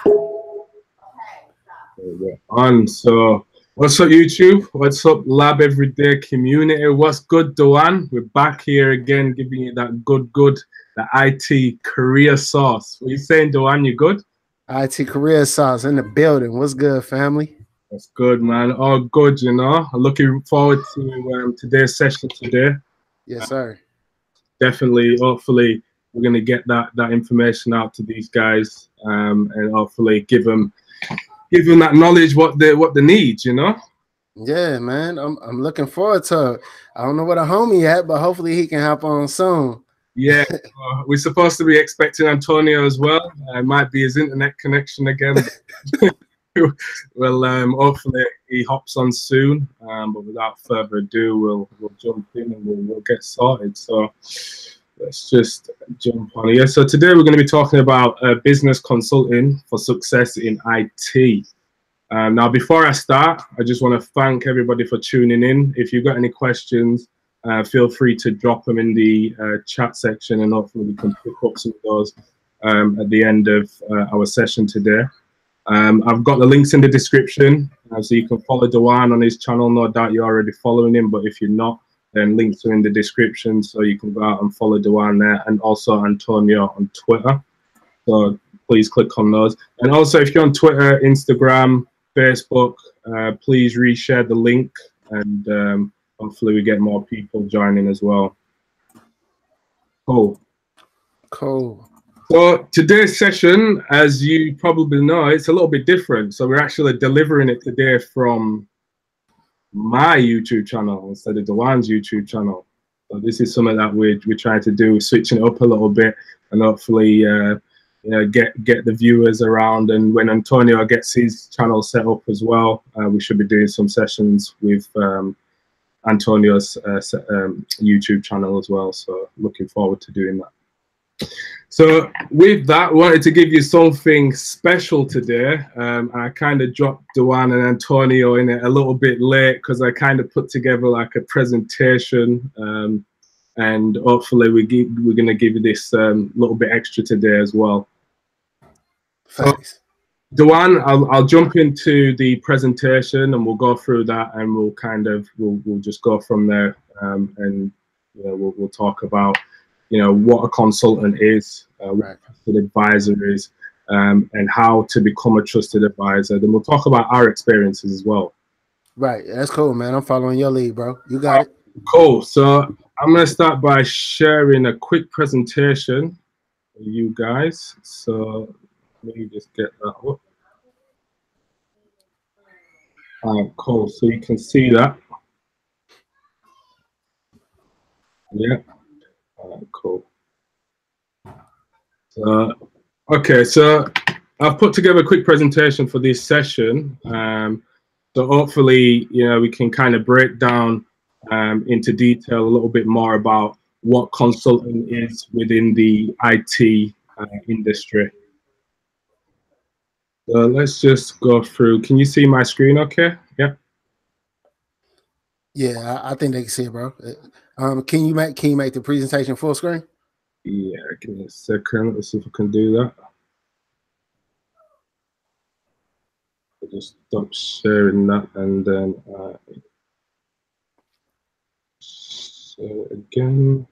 We're on. So what's up, YouTube? What's up, Lab Everyday community? What's good, Duan? We're back here again, giving you that the IT career sauce. What are you saying, Duan? You good? IT career sauce in the building. What's good, family? That's good, man. All good, you know. I'm looking forward to today's session today. Yes, sir. Definitely, hopefully, we're going to get that information out to these guys, and hopefully give them that knowledge what they need, you know. Yeah, man. I'm looking forward to it. I don't know what a homie at, but hopefully he can hop on soon. Yeah, we're supposed to be expecting Antonio as well. It might be his internet connection again. Well, hopefully he hops on soon. But without further ado, we'll jump in and we'll get started. So let's just jump on here. So today we're going to be talking about business consulting for success in IT. Now, before I start, I just want to thank everybody for tuning in. If you've got any questions, feel free to drop them in the chat section, and hopefully we can pick up some of those at the end of our session today. I've got the links in the description, so you can follow Duan on his channel. No doubt you're already following him, but if you're not, then links are in the description, so you can go out and follow Duan there, and also Antonio on Twitter. So please click on those. And also, if you're on Twitter, Instagram, Facebook, please reshare the link, and hopefully we get more people joining as well. Cool. So today's session, as you probably know, it's a little bit different. So we're actually delivering it today from my YouTube channel instead of Duan's YouTube channel. So this is something that we're trying to do, switching it up a little bit, and hopefully you know, get the viewers around. And when Antonio gets his channel set up as well, we should be doing some sessions with Antonio's YouTube channel as well. So looking forward to doing that. So with that, I wanted to give you something special today. I kind of dropped Duan and Antonio in it a little bit late because I kind of put together like a presentation, and hopefully we're going to give you this little bit extra today as well. Thanks. So, Duan, I'll jump into the presentation and we'll go through that, and we'll just go from there, and you know, we'll talk about, you know, what a consultant is, what a trusted advisor is, and how to become a trusted advisor. Then we'll talk about our experiences as well. Right, that's cool, man. I'm following your lead, bro. You got it. Cool. So I'm going to start by sharing a quick presentation for you guys. So let me just get that up. All right, cool. So you can see that. Yeah. All right, cool. So, okay, so I've put together a quick presentation for this session. So hopefully, you know, we can kind of break down into detail a little bit more about what consulting is within the IT industry. So let's just go through. Can you see my screen okay? Yeah. Yeah, I think they can see it, bro. Can you make the presentation full screen? Yeah, give me a second. Let's see if I can do that. I'll just stop sharing that, and then share it again.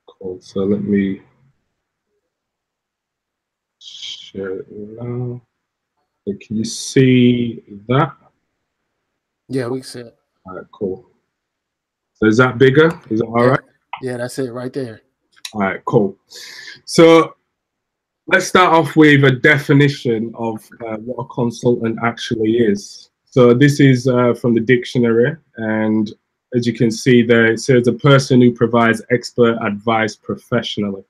Cool. So let me share it now. So can you see that? Yeah, we can see it. All right, cool. So is that bigger? Is that all right? Yeah, that's it right there. All right, cool. So let's start off with a definition of what a consultant actually is. So this is from the dictionary, and as you can see there, it says a person who provides expert advice professionally.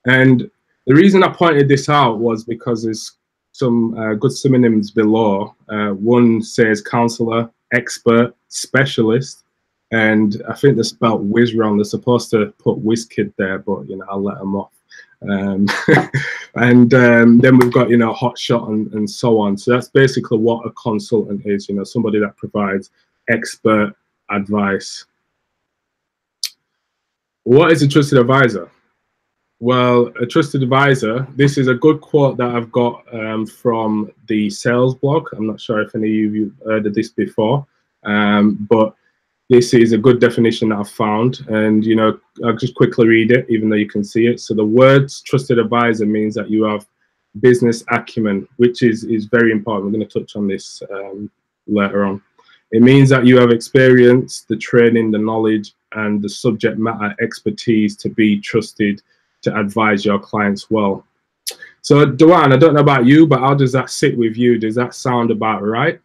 And the reason I pointed this out was because there's some good synonyms below. One says counselor, expert, specialist, and I think they spelled whiz wrong. They're supposed to put whiz kid there, but you know, I'll let them off. And then we've got, you know, hot shot and so on. So that's basically what a consultant is, you know, somebody that provides expert advice. What is a trusted advisor? Well, a trusted advisor, this is a good quote that I've got from the sales blog. I'm not sure if any of you have heard of this before, but this is a good definition that I've found. And, you know, I'll just quickly read it, even though you can see it. So the words trusted advisor means that you have business acumen, which is very important. We're going to touch on this later on. It means that you have experience, the training, the knowledge, and the subject matter expertise to be trusted to advise your clients well. So, Duane, I don't know about you, but how does that sit with you? Does that sound about right?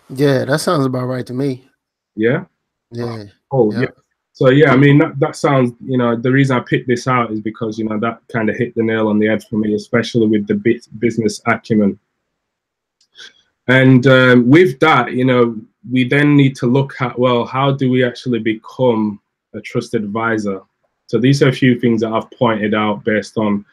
Yeah, that sounds about right to me. Yeah? Yeah. Oh, yeah. So, yeah, I mean, that sounds, you know, the reason I picked this out is because, you know, that kind of hit the nail on the head for me, especially with the business acumen. And with that, you know, we then need to look at, well, how do we actually become a trusted advisor? So these are a few things that I've pointed out based on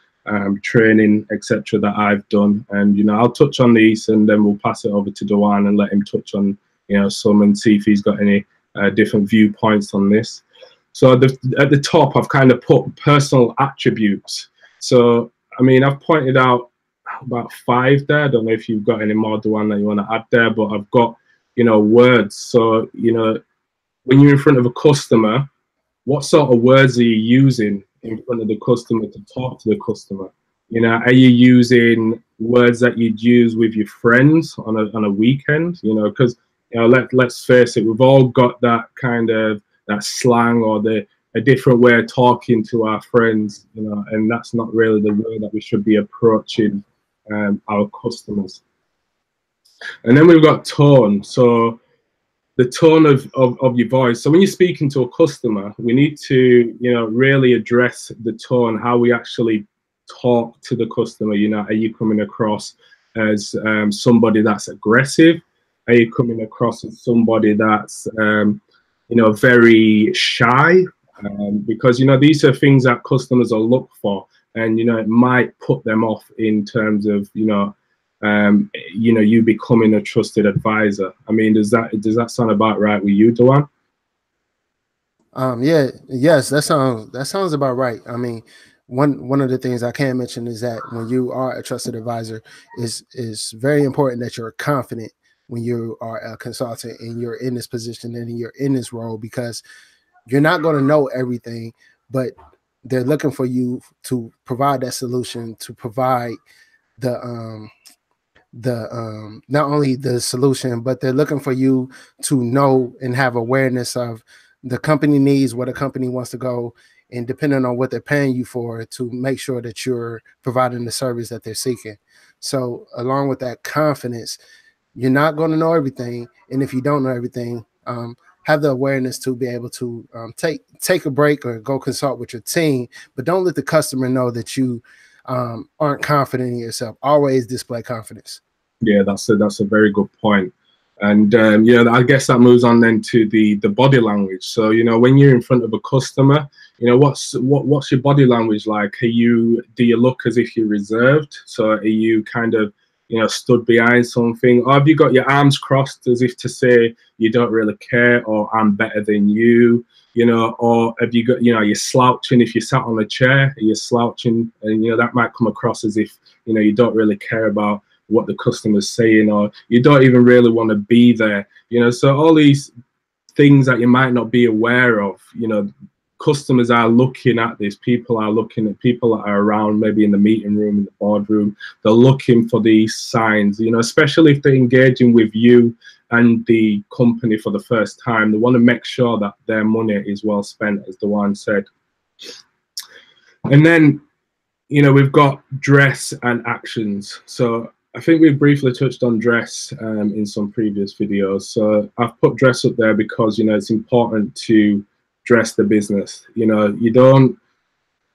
training, etc., that I've done. And, you know, I'll touch on these and then we'll pass it over to Duane and let him touch on, you know, some and see if he's got any different viewpoints on this. So at the top, I've kind of put personal attributes. So, I mean, I've pointed out about 5 there. I don't know if you've got any more, Duane, that you want to add there, but I've got, you know, words. So, you know, when you're in front of a customer, what sort of words are you using in front of the customer to talk to the customer? You know, are you using words that you'd use with your friends on a weekend? You know, because, you know, let's face it, we've all got that kind of that slang or a different way of talking to our friends, you know, and that's not really the way that we should be approaching our customers. And then we've got tone. So the tone of your voice. So when you're speaking to a customer, we need to, you know, really address the tone, how we actually talk to the customer. You know, are you coming across as somebody that's aggressive? Are you coming across as somebody that's, you know, very shy? Because, you know, these are things that customers will look for, and, you know, it might put them off in terms of, you know, you becoming a trusted advisor. I mean, does that sound about right with you, Duane? Yes, that sounds about right. I mean, one of the things I can mention is that when you are a trusted advisor, is very important that you're confident when you are a consultant and you're in this position and you're in this role, because you're not going to know everything, but they're looking for you to provide that solution, to provide the not only the solution, but they're looking for you to know and have awareness of the company needs, where the company wants to go, and depending on what they're paying you for, to make sure that you're providing the service that they're seeking. So along with that confidence, you're not going to know everything, and if you don't know everything, have the awareness to be able to take a break or go consult with your team, but don't let the customer know that you aren't confident in yourself. Always display confidence. Yeah, that's a very good point. And yeah, I guess that moves on then to the body language. So, you know, when you're in front of a customer, you know, what's your body language like? Do you look as if you're reserved? So are you kind of, you know, stood behind something, or have you got your arms crossed as if to say you don't really care, or I'm better than you, you know, or have you got, you know, you're slouching if you sat on a chair, you're slouching, and, you know, that might come across as if, you know, you don't really care about what the customer's saying, or you don't even really want to be there, you know. So all these things that you might not be aware of, you know, customers are looking at this, people are looking at, people that are around, maybe in the meeting room, in the boardroom, they're looking for these signs, you know, especially if they're engaging with you and the company for the first time. They want to make sure that their money is well spent, as Duane said. And then, you know, we've got dress and actions. So I think we've briefly touched on dress in some previous videos. So I've put dress up there because, you know, it's important to dress the business. You know, you don't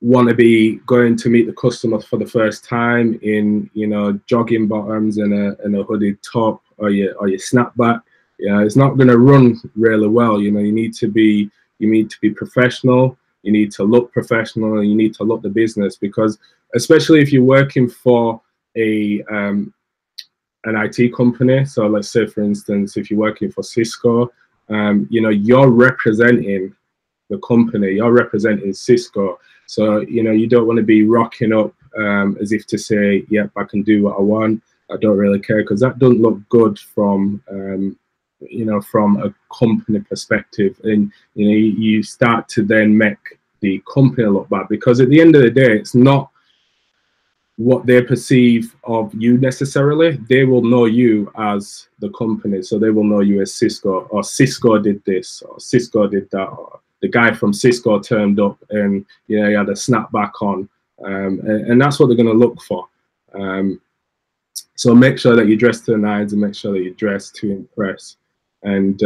want to be going to meet the customer for the first time in, you know, jogging bottoms and a hooded top, or your snapback. You know, it's not going to run really well. You know, you need to be professional. You need to look professional, and you need to look the business, because especially if you're working for an IT company. So let's say, for instance, if you're working for Cisco, you know, you're representing the company, you're representing Cisco. So, you don't want to be rocking up as if to say, yep, I can do what I want. I don't really care, because that doesn't look good from, from a company perspective. And, you start to then make the company look bad, because at the end of the day, it's not what they perceive of you necessarily. They will know you as the company. So they will know you as Cisco, or Cisco did this, or Cisco did that, or the guy from Cisco turned up and he had a snapback on, and that's what they're going to look for. So make sure that you dress to the nines, and make sure that you dress to impress. And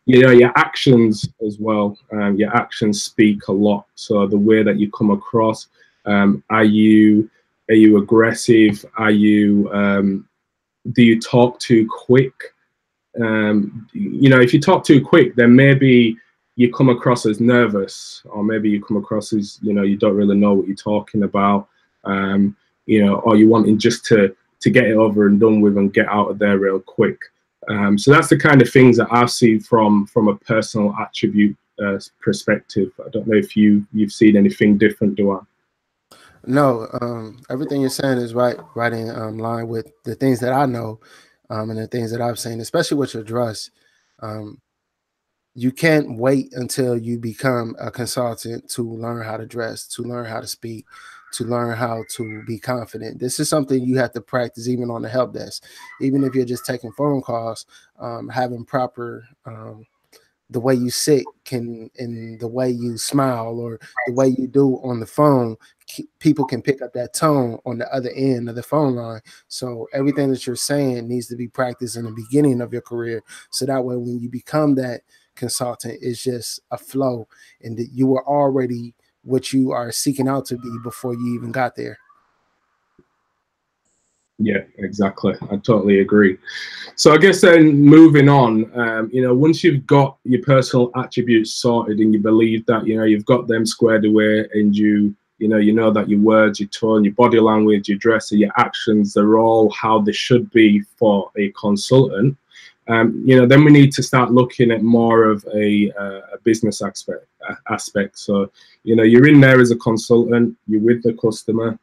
your actions as well. Your actions speak a lot. So the way that you come across, are you aggressive? Are you do you talk too quick? If you talk too quick, then maybe you come across as nervous, or maybe you come across as you don't really know what you're talking about, or you're wanting just to get it over and done with and get out of there real quick. So that's the kind of things that I've seen from a personal attribute perspective. I don't know if you've seen anything different, Duan. No, everything you're saying is right in line with the things that I know, and the things that I've seen, especially with your dress. You can't wait until you become a consultant to learn how to dress, to learn how to speak, to learn how to be confident. This is something you have to practice even on the help desk. Even if you're just taking phone calls, having proper the way you sit and the way you smile, or the way you do on the phone, people can pick up that tone on the other end of the phone line. So everything that you're saying needs to be practiced in the beginning of your career. So that way, when you become that consultant, it's just a flow, and that you were already what you are seeking out to be before you even got there. Yeah, exactly. I totally agree. So I guess then moving on, once you've got your personal attributes sorted, and you believe that, you've got them squared away, and you know that your words, your tone, your body language, your dress, and your actions are all how they should be for a consultant, then we need to start looking at more of a business aspect. So, you're in there as a consultant, you're with the customer.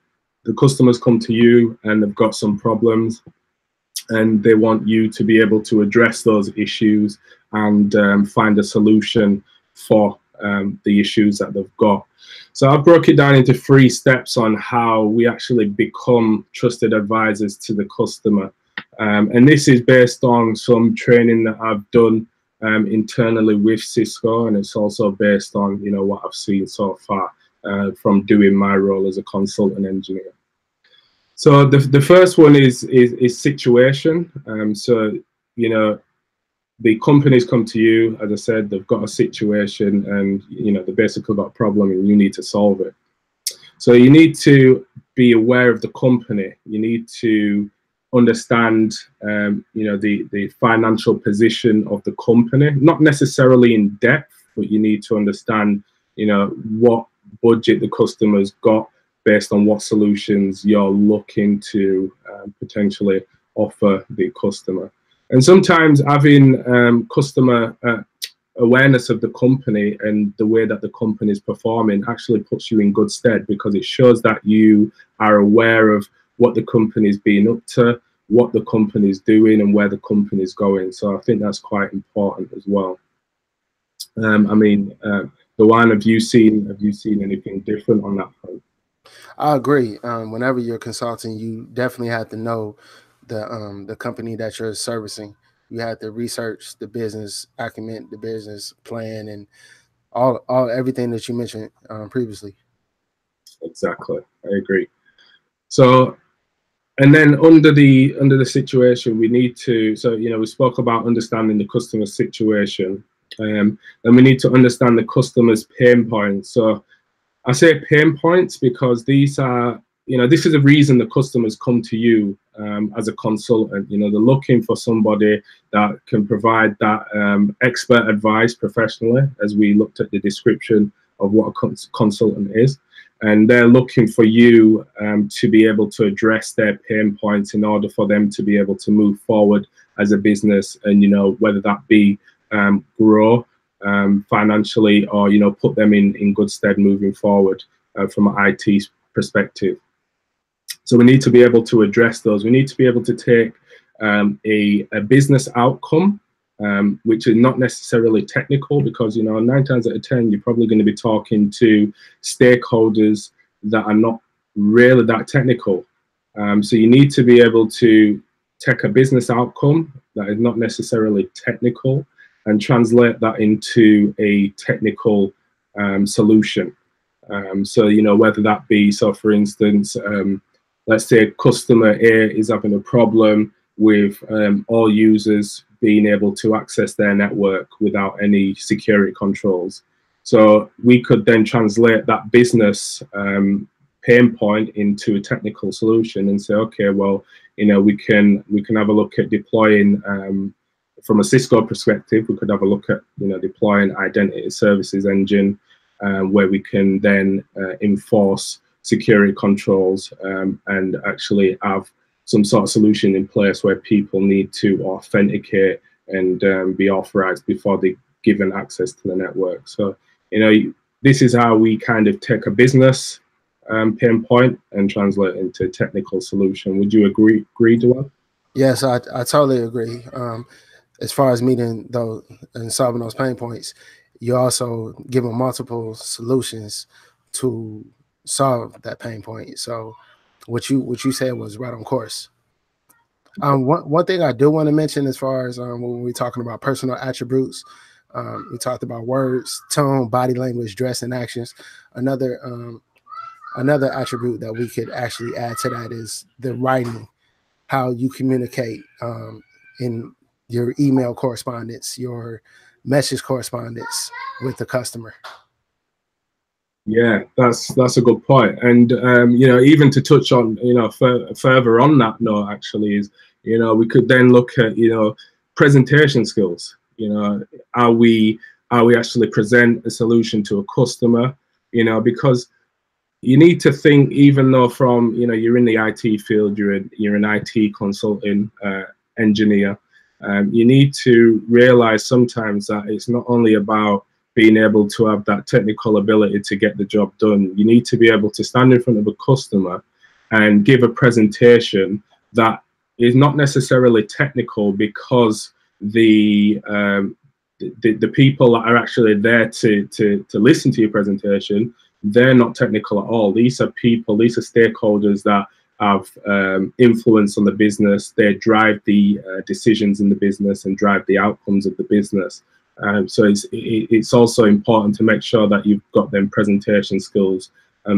The customers come to you and they've got some problems, and they want you to be able to address those issues and find a solution for the issues that they've got. So I broke it down into 3 steps on how we actually become trusted advisors to the customer. And this is based on some training that I've done internally with Cisco, and it's also based on what I've seen so far from doing my role as a consultant engineer. So the first one is situation. So the companies come to you, as I said, they've got a situation, and they basically got a problem, and you need to solve it. So you need to be aware of the company. You need to understand the financial position of the company, not necessarily in depth, but you need to understand what budget the customer's got, based on what solutions you're looking to potentially offer the customer. And sometimes having customer awareness of the company and the way that the company is performing actually puts you in good stead, because it shows that you are aware of what the company is being up to, what the company is doing, and where the company is going. So I think that's quite important as well. Luan, have you seen anything different on that front? I agree. Whenever you're consulting, you definitely have to know the company that you're servicing. You have to research the business acumen, the business plan, and all everything that you mentioned previously. Exactly, I agree. So, and then under the situation, we need to. So we spoke about understanding the customer situation, and we need to understand the customer's pain points. So I say pain points because these are, this is the reason the customers come to you as a consultant. They're looking for somebody that can provide that expert advice professionally, as we looked at the description of what a consultant is. And they're looking for you to be able to address their pain points in order for them to be able to move forward as a business, and, whether that be grow financially, or put them in good stead moving forward. from an IT perspective. So we need to be able to address those. We need to be able to take a business outcome, which is not necessarily technical, because 9 times out of 10 you're probably going to be talking to stakeholders that are not really that technical. So you need to be able to take a business outcome that is not necessarily technical and translate that into a technical solution. So whether that be, so for instance, let's say customer A is having a problem with all users being able to access their network without any security controls. So we could then translate that business pain point into a technical solution and say, okay, well, we can have a look at deploying, from a Cisco perspective, we could have a look at deploying identity services engine, where we can then enforce security controls and actually have some sort of solution in place where people need to authenticate and be authorized before they given access to the network. So, this is how we kind of take a business pain point and translate it into a technical solution. Would you agree, Duane? Yes, I totally agree. As far as meeting those and solving those pain points, you also give them multiple solutions to solve that pain point. So what you said was right on course. One thing I do want to mention, as far as when we're talking about personal attributes, we talked about words, tone, body language, dress, and actions. Another attribute that we could actually add to that is the writing, how you communicate in your email correspondence, your message correspondence with the customer. Yeah, that's a good point. And even to touch on further on that note, actually, is we could then look at presentation skills. How we actually present a solution to a customer. Because you need to think, even though from you're in the IT field, you're an IT consulting engineer. You need to realize sometimes that it's not only about being able to have that technical ability to get the job done. You need to be able to stand in front of a customer and give a presentation that is not necessarily technical, because the people that are actually there to listen to your presentation, they're not technical at all. These are people, these are stakeholders that have influence on the business. They drive the decisions in the business and drive the outcomes of the business. So it's also important to make sure that you've got them presentation skills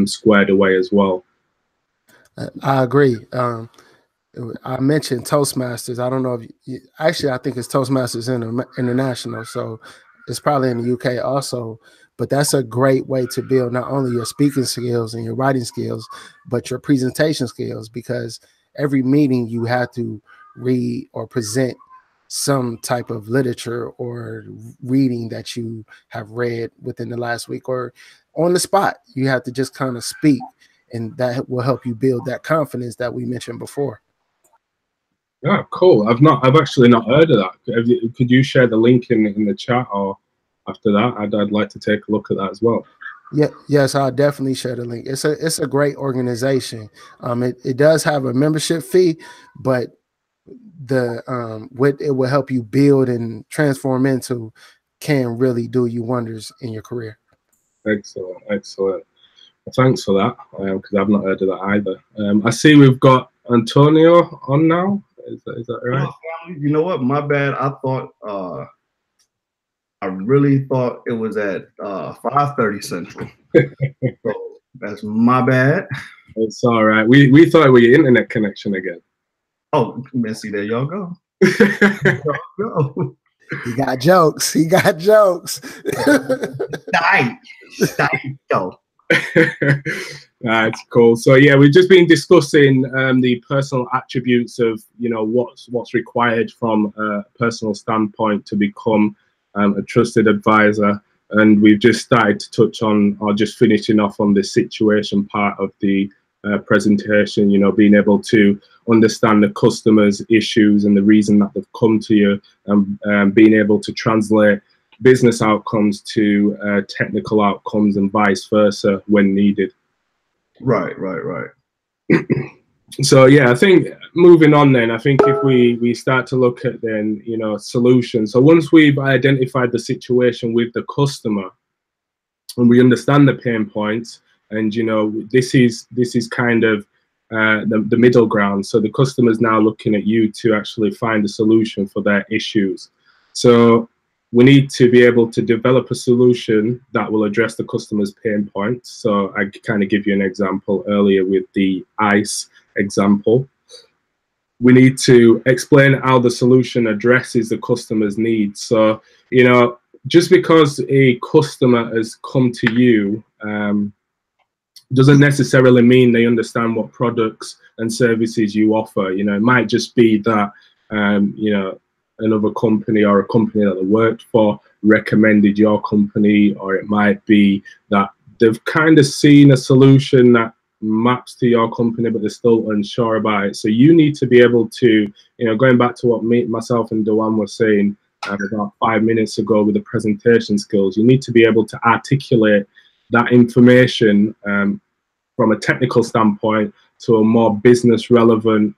squared away as well. I agree. I mentioned Toastmasters. I don't know if actually, I think it's Toastmasters International. So it's probably in the UK also. But that's a great way to build not only your speaking skills and your writing skills, but your presentation skills, because every meeting you have to read or present some type of literature or reading that you have read within the last week, or on the spot. You have to just kind of speak, and that will help you build that confidence that we mentioned before. Yeah, cool. I've actually not heard of that. Could you share the link in the chat, or after that, I'd like to take a look at that as well. Yeah, yes, I'll definitely share the link. It's a great organization. It does have a membership fee, but what it will help you build and transform into can really do you wonders in your career. Excellent. Thanks for that, because I've not heard of that either. I see we've got Antonio on now. Is that right? You know what? My bad. I thought I really thought it was at 5:30 Central. So that's my bad. It's all right. We thought it was your internet connection again. Oh, see, there y'all go. Y'all go. He got jokes. That's cool. So yeah, we've just been discussing the personal attributes of what's required from a personal standpoint to become a trusted advisor, and we've just started to touch on, or just finishing off on the situation part of the presentation. Being able to understand the customer's issues and the reason that they've come to you, and being able to translate business outcomes to technical outcomes and vice versa when needed. Right. So yeah, I think moving on then, I think if we start to look at then, you know, solutions. So once we've identified the situation with the customer and we understand the pain points, and you know, this is kind of the middle ground. So the customer's now looking at you to actually find a solution for their issues. So we need to be able to develop a solution that will address the customer's pain points. So I kind of give you an example earlier with the ICE example. We need to explain how the solution addresses the customer's needs. So, you know, just because a customer has come to you doesn't necessarily mean they understand what products and services you offer. You know, it might just be that, you know, another company or a company that they worked for recommended your company, or it might be that they've kind of seen a solution that maps to your company, but they're still unsure about it. So you need to be able to, you know, going back to what myself and Dewan were saying about 5 minutes ago with the presentation skills, you need to be able to articulate that information from a technical standpoint to a more business relevant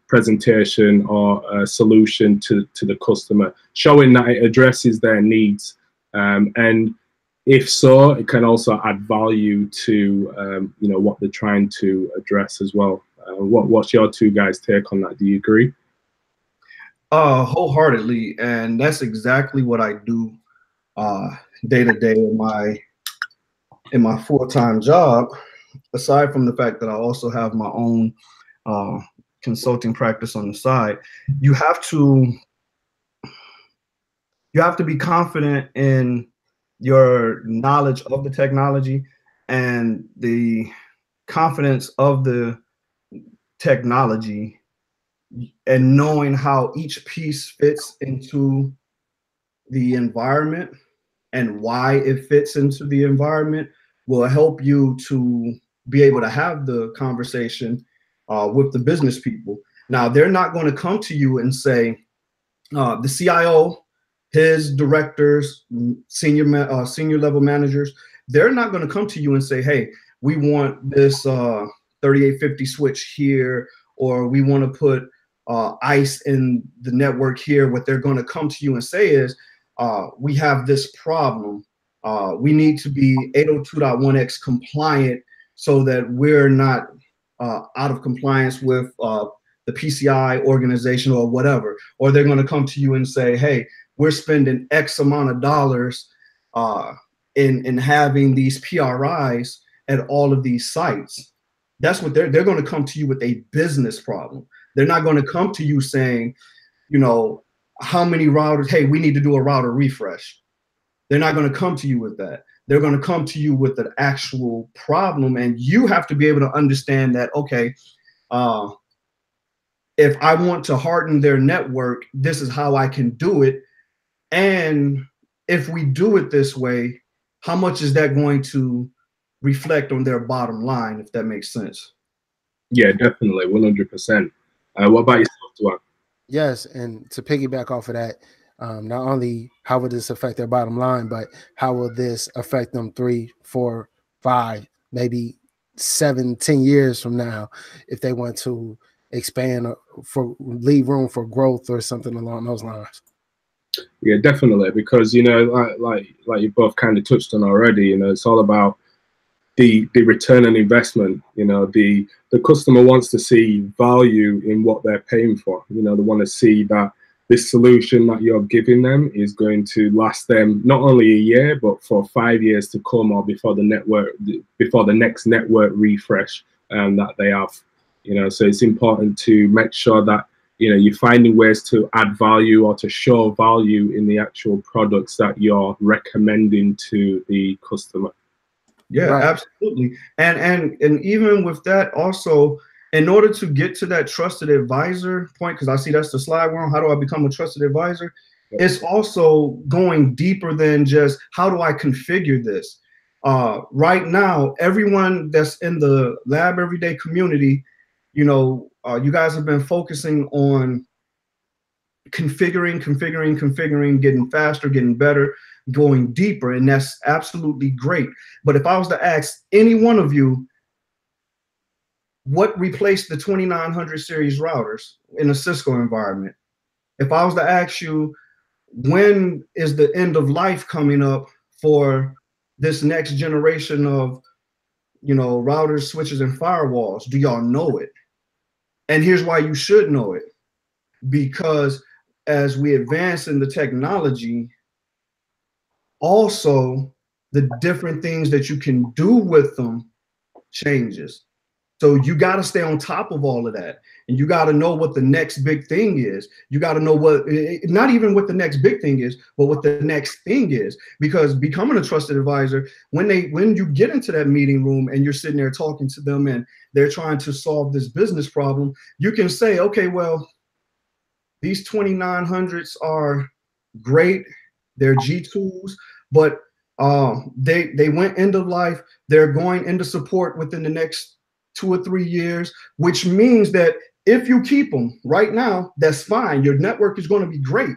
presentation or a solution to the customer, showing that it addresses their needs. And if so, it can also add value to you know, what they're trying to address as well. What's your two guys' take on that? Do you agree? Wholeheartedly, and that's exactly what I do day to day in my full-time job. Aside from the fact that I also have my own consulting practice on the side, you have to be confident in your knowledge of the technology and the confidence of the technology, and knowing how each piece fits into the environment and why it fits into the environment will help you to be able to have the conversation with the business people. Now, they're not going to come to you and say, the CIO, his directors, senior level managers, they're not going to come to you and say, hey, we want this 3850 switch here, or we want to put ICE in the network here. What they're going to come to you and say is, we have this problem. We need to be 802.1x compliant so that we're not out of compliance with the PCI organization or whatever. Or they're going to come to you and say, hey, we're spending X amount of dollars in having these PRIs at all of these sites. That's what they're going to come to you with, a business problem. They're not going to come to you saying, you know, how many routers, hey, we need to do a router refresh. They're not going to come to you with that. They're going to come to you with an actual problem, and you have to be able to understand that, okay, if I want to harden their network, this is how I can do it. And if we do it this way, how much is that going to reflect on their bottom line, if that makes sense? Yeah, definitely, 100%. What about yourself, Duan? Yes, and to piggyback off of that, not only how will this affect their bottom line, but how will this affect them 3, 4, 5, maybe 7, 10 years from now, if they want to expand for leave room for growth or something along those lines. Yeah, definitely, because you know, like you both kind of touched on already, you know, it's all about the return on investment. You know, the customer wants to see value in what they're paying for. You know, they want to see that this solution that you're giving them is going to last them not only a year, but for 5 years to come, or before the next network refresh that they have. You know, so it's important to make sure that, you know, you're finding ways to add value or to show value in the actual products that you're recommending to the customer. Yeah, right. Absolutely. And even with that also, in order to get to that trusted advisor point, because I see that's the slide we're on, how do I become a trusted advisor? Yep. It's also going deeper than just how do I configure this? Right now, everyone that's in the Lab Everyday community, you know, you guys have been focusing on configuring, getting faster, getting better, going deeper, and that's absolutely great. But if I was to ask any one of you, what replaced the 2900 series routers in a Cisco environment? If I was to ask you, when is the end of life coming up for this next generation of, you know, routers, switches, and firewalls? Do y'all know it? And here's why you should know it. Because as we advance in the technology, also the different things that you can do with them changes. So you got to stay on top of all of that. And you got to know what the next big thing is. You got to know what, not even what the next big thing is, but what the next thing is. Because becoming a trusted advisor, when you get into that meeting room and you're sitting there talking to them and they're trying to solve this business problem, you can say, okay, well, these 2900s are great. They're G2s, but they went end of life. They're going into support within the next 2 or 3 years, which means that if you keep them right now, that's fine. Your network is going to be great.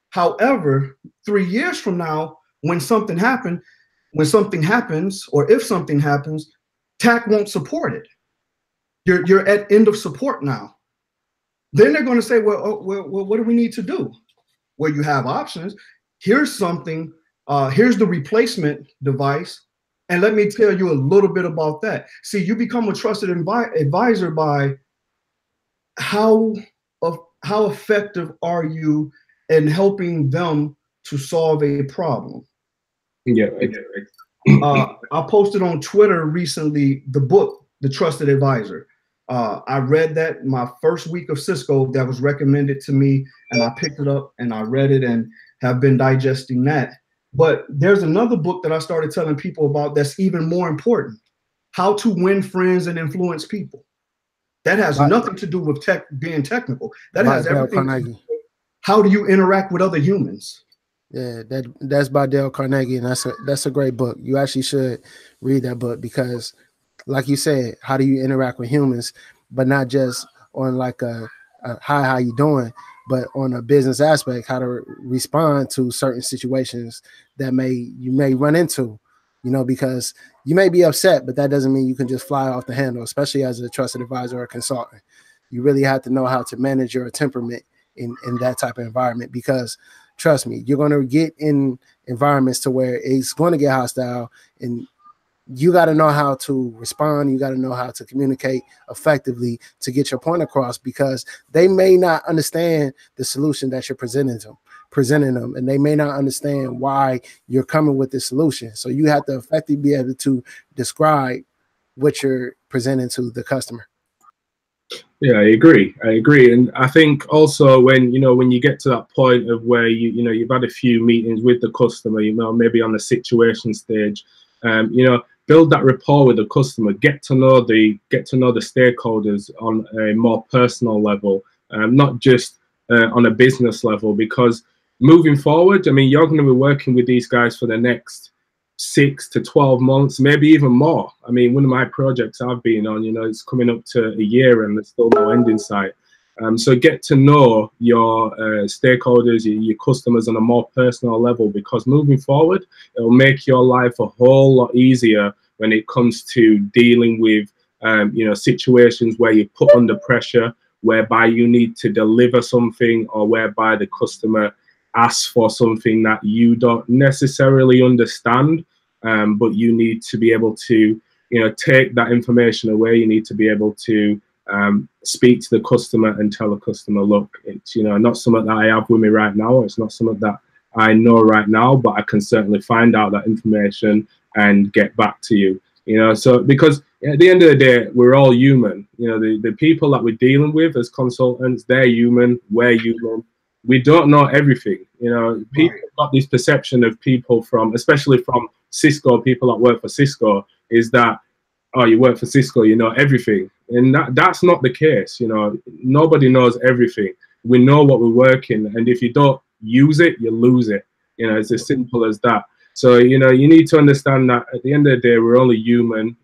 However, 3 years from now, when something happens, or if something happens, TAC won't support it. You're at end of support now. Then they're going to say, well, what do we need to do? Well, you have options. Here's something. Here's the replacement device. And let me tell you a little bit about that. See, you become a trusted advisor by how effective are you in helping them to solve a problem. Yeah. I posted on Twitter recently the book, The Trusted Advisor. I read that my first week of Cisco. That was recommended to me, and I picked it up and I read it and have been digesting that. But there's another book that I started telling people about that's even more important: How to Win Friends and Influence People. That has nothing to do with being technical. That has everything to do with how do you interact with other humans. Yeah, that's by Dale Carnegie, and that's a great book. You actually should read that book because, like you said, how do you interact with humans, but not just on like a hi, how you doing, but on a business aspect, how to respond to certain situations that you may run into, you know, because you may be upset, but that doesn't mean you can just fly off the handle, especially as a trusted advisor or a consultant. You really have to know how to manage your temperament in that type of environment, because trust me, you're going to get in environments to where it's going to get hostile, and you got to know how to respond. You got to know how to communicate effectively to get your point across, because they may not understand the solution that you're presenting them, and they may not understand why you're coming with this solution. So you have to effectively be able to describe what you're presenting to the customer. Yeah, I agree. And I think also when you get to that point of where you've had a few meetings with the customer, maybe on the situation stage, build that rapport with the customer, get to know the stakeholders on a more personal level, not just on a business level, because moving forward, I mean, you're going to be working with these guys for the next 6 to 12 months, maybe even more. I mean, one of my projects I've been on, it's coming up to a year and there's still no end in sight. So get to know your stakeholders, your customers on a more personal level, because moving forward, it'll make your life a whole lot easier when it comes to dealing with situations where you're put under pressure, whereby you need to deliver something, or whereby the customer asks for something that you don't necessarily understand, but you need to be able to take that information away. You need to be able to speak to the customer and tell the customer, look, it's not something that I have with me right now, it's not something that I know right now, but I can certainly find out that information and get back to you. So because at the end of the day, we're all human. The people that we're dealing with as consultants, they're human, we're human. We don't know everything. People have got this perception of people especially from Cisco, people that work for Cisco, is that, oh, you work for Cisco, you know everything. And that's not the case. Nobody knows everything. We know what we're working, and if you don't use it, you lose it. It's as simple as that. So, you need to understand that at the end of the day, we're only human.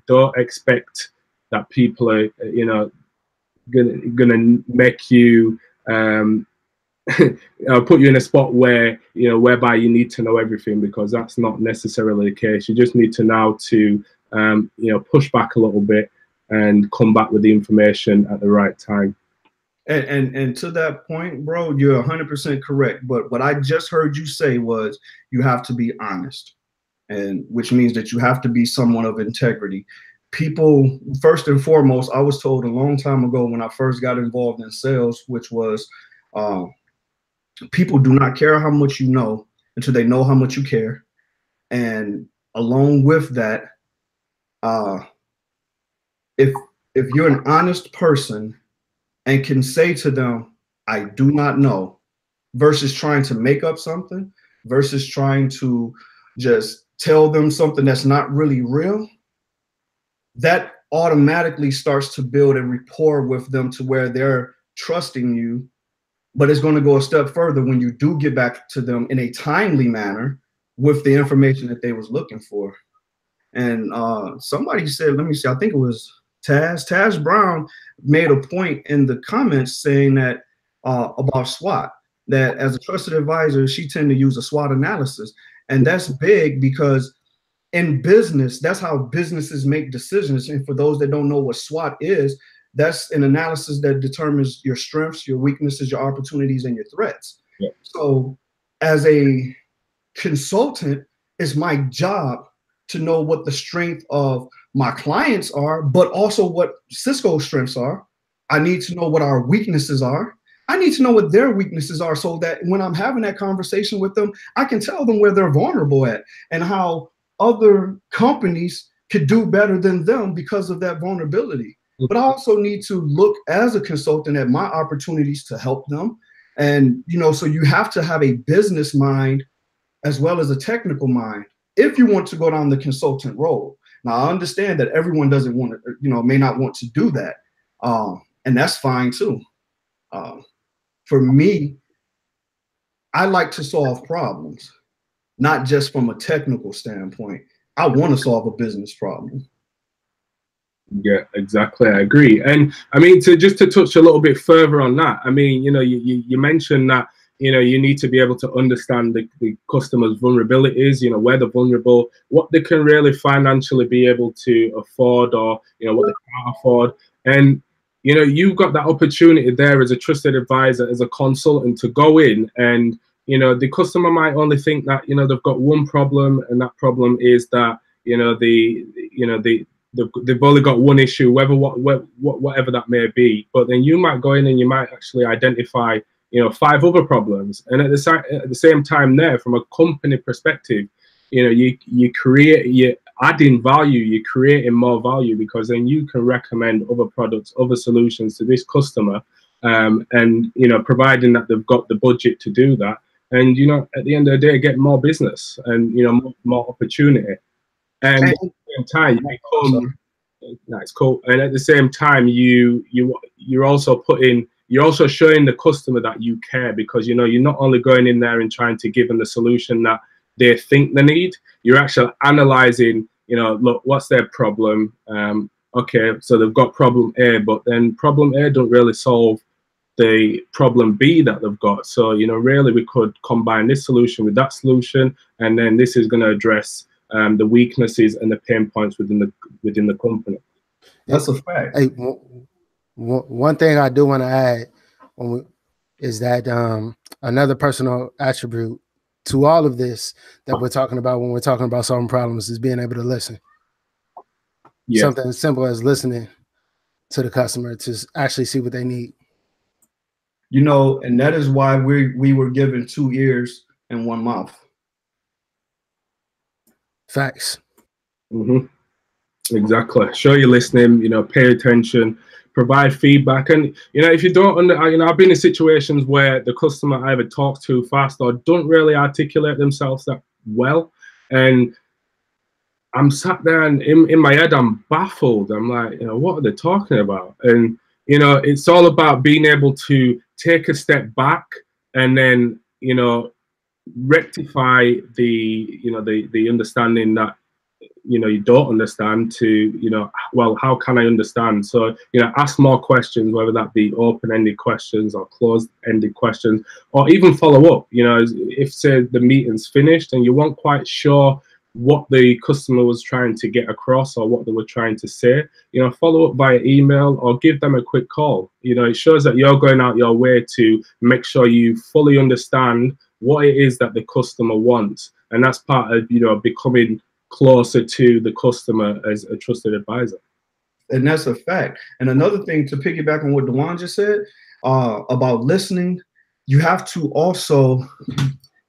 Don't expect that people are, gonna make you put you in a spot where whereby you need to know everything, because that's not necessarily the case. You just need to know to push back a little bit, and come back with the information at the right time. And to that point, bro, you're 100% correct. But what I just heard you say was you have to be honest, and which means that you have to be someone of integrity. People, first and foremost, I was told a long time ago when I first got involved in sales, which was people do not care how much you know until they know how much you care. And along with that, if you're an honest person and can say to them, I do not know, versus trying to make up something, versus trying to just tell them something that's not really real, that automatically starts to build a rapport with them to where they're trusting you. But it's going to go a step further when you do get back to them in a timely manner with the information that they was looking for. And somebody said, let me see, I think it was Taz Brown made a point in the comments saying that about SWOT, that as a trusted advisor, she tend to use a SWOT analysis. And that's big because in business, that's how businesses make decisions. And for those that don't know what SWOT is, that's an analysis that determines your strengths, your weaknesses, your opportunities, and your threats. Yeah. So as a consultant, it's my job to know what the strength of my clients are, but also what Cisco's strengths are. I need to know what our weaknesses are. I need to know what their weaknesses are so that when I'm having that conversation with them, I can tell them where they're vulnerable at and how other companies could do better than them because of that vulnerability. But I also need to look as a consultant at my opportunities to help them. And, you know, so you have to have a business mind as well as a technical mind if you want to go down the consultant role. Now, I understand that everyone doesn't want to, you know, may not want to do that. And that's fine too. For me, I like to solve problems, not just from a technical standpoint. I want to solve a business problem. Yeah, exactly. I agree. And I mean, to touch a little bit further on that, I mean, you know, you mentioned that, you know, you need to be able to understand the customer's vulnerabilities, you know, where they're vulnerable, what they can really financially be able to afford, or, you know, what they can't afford. And, you know, you've got that opportunity there as a trusted advisor, as a consultant, to go in and, you know, the customer might only think that, you know, they've got one problem, and that problem is that, you know, they've only got one issue, whatever that may be. But then you might go in and you might actually identify, you know, 5 other problems. And at the same time, there, from a company perspective, you know, you're adding value, you're creating more value, because then you can recommend other products, other solutions to this customer, and, you know, providing that they've got the budget to do that. And, you know, at the end of the day, get more business and, you know, more opportunity. And at the same time, you become, that's cool. And at the same time, you're also showing the customer that you care, because, you know, you're not only going in there and trying to give them the solution that they think they need. You're actually analyzing, you know, look, what's their problem? Okay, so they've got problem A, but then problem A don't really solve the problem B that they've got. So, you know, really we could combine this solution with that solution, and then this is going to address the weaknesses and the pain points within the company. That's a fact. Hey, one thing I do want to add is that another personal attribute to all of this that we're talking about when we're talking about solving problems is being able to listen. Yeah. Something as simple as listening to the customer to actually see what they need. You know, and that is why we were given 2 ears and 1 mouth. Facts. Mm-hmm. Exactly. Show you're listening, you know, pay attention, provide feedback. And, you know, if you don't, you know, I've been in situations where the customer either talks too fast or don't really articulate themselves that well. And I'm sat there and in my head, I'm baffled. I'm like, you know, what are they talking about? And, you know, it's all about being able to take a step back and then, you know, rectify the understanding that, you know, you don't understand to, you know, well, how can I understand? So, you know, ask more questions, whether that be open-ended questions or closed-ended questions, or even follow up. You know, if, say, the meeting's finished and you weren't quite sure what the customer was trying to get across or what they were trying to say, you know, follow up via email or give them a quick call. You know, it shows that you're going out your way to make sure you fully understand what it is that the customer wants. And that's part of, you know, becoming closer to the customer as a trusted advisor. And that's a fact. And another thing, to piggyback on what Dewan just said about listening, you have to also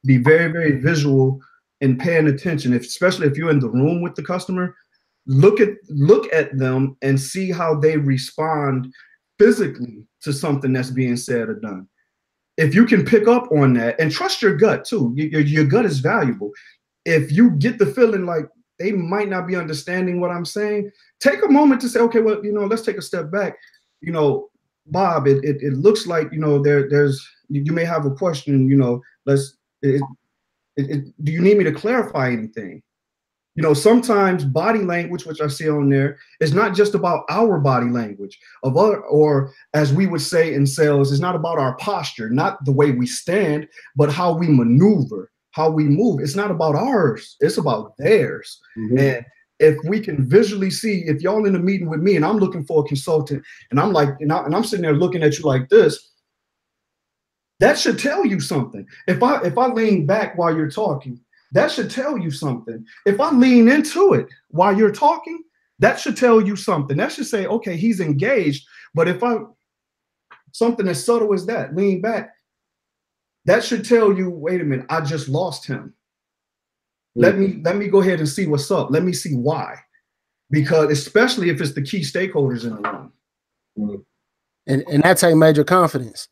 be very, very visual and paying attention. Especially if you're in the room with the customer, look at them and see how they respond physically to something that's being said or done. If you can pick up on that, and trust your gut too, your gut is valuable. If you get the feeling like they might not be understanding what I'm saying, take a moment to say, okay, well, you know, let's take a step back. You know, Bob, it looks like, you know, you may have a question, you know, do you need me to clarify anything? You know, sometimes body language, which I see on there, is not just about our body language or as we would say in sales, it's not about our posture, not the way we stand, but how we maneuver, how we move. It's not about ours, it's about theirs. Mm-hmm. And if we can visually see, if y'all in a meeting with me and I'm looking for a consultant and I'm like, and I'm sitting there looking at you like this, that should tell you something. If I lean back while you're talking, that should tell you something. If I lean into it while you're talking, that should tell you something. That should say, okay, he's engaged. But if something as subtle as that, lean back, that should tell you, wait a minute, I just lost him. Mm-hmm. Let me go ahead and see what's up. Let me see why. Because especially if it's the key stakeholders in the room. Mm-hmm. And that take major confidence.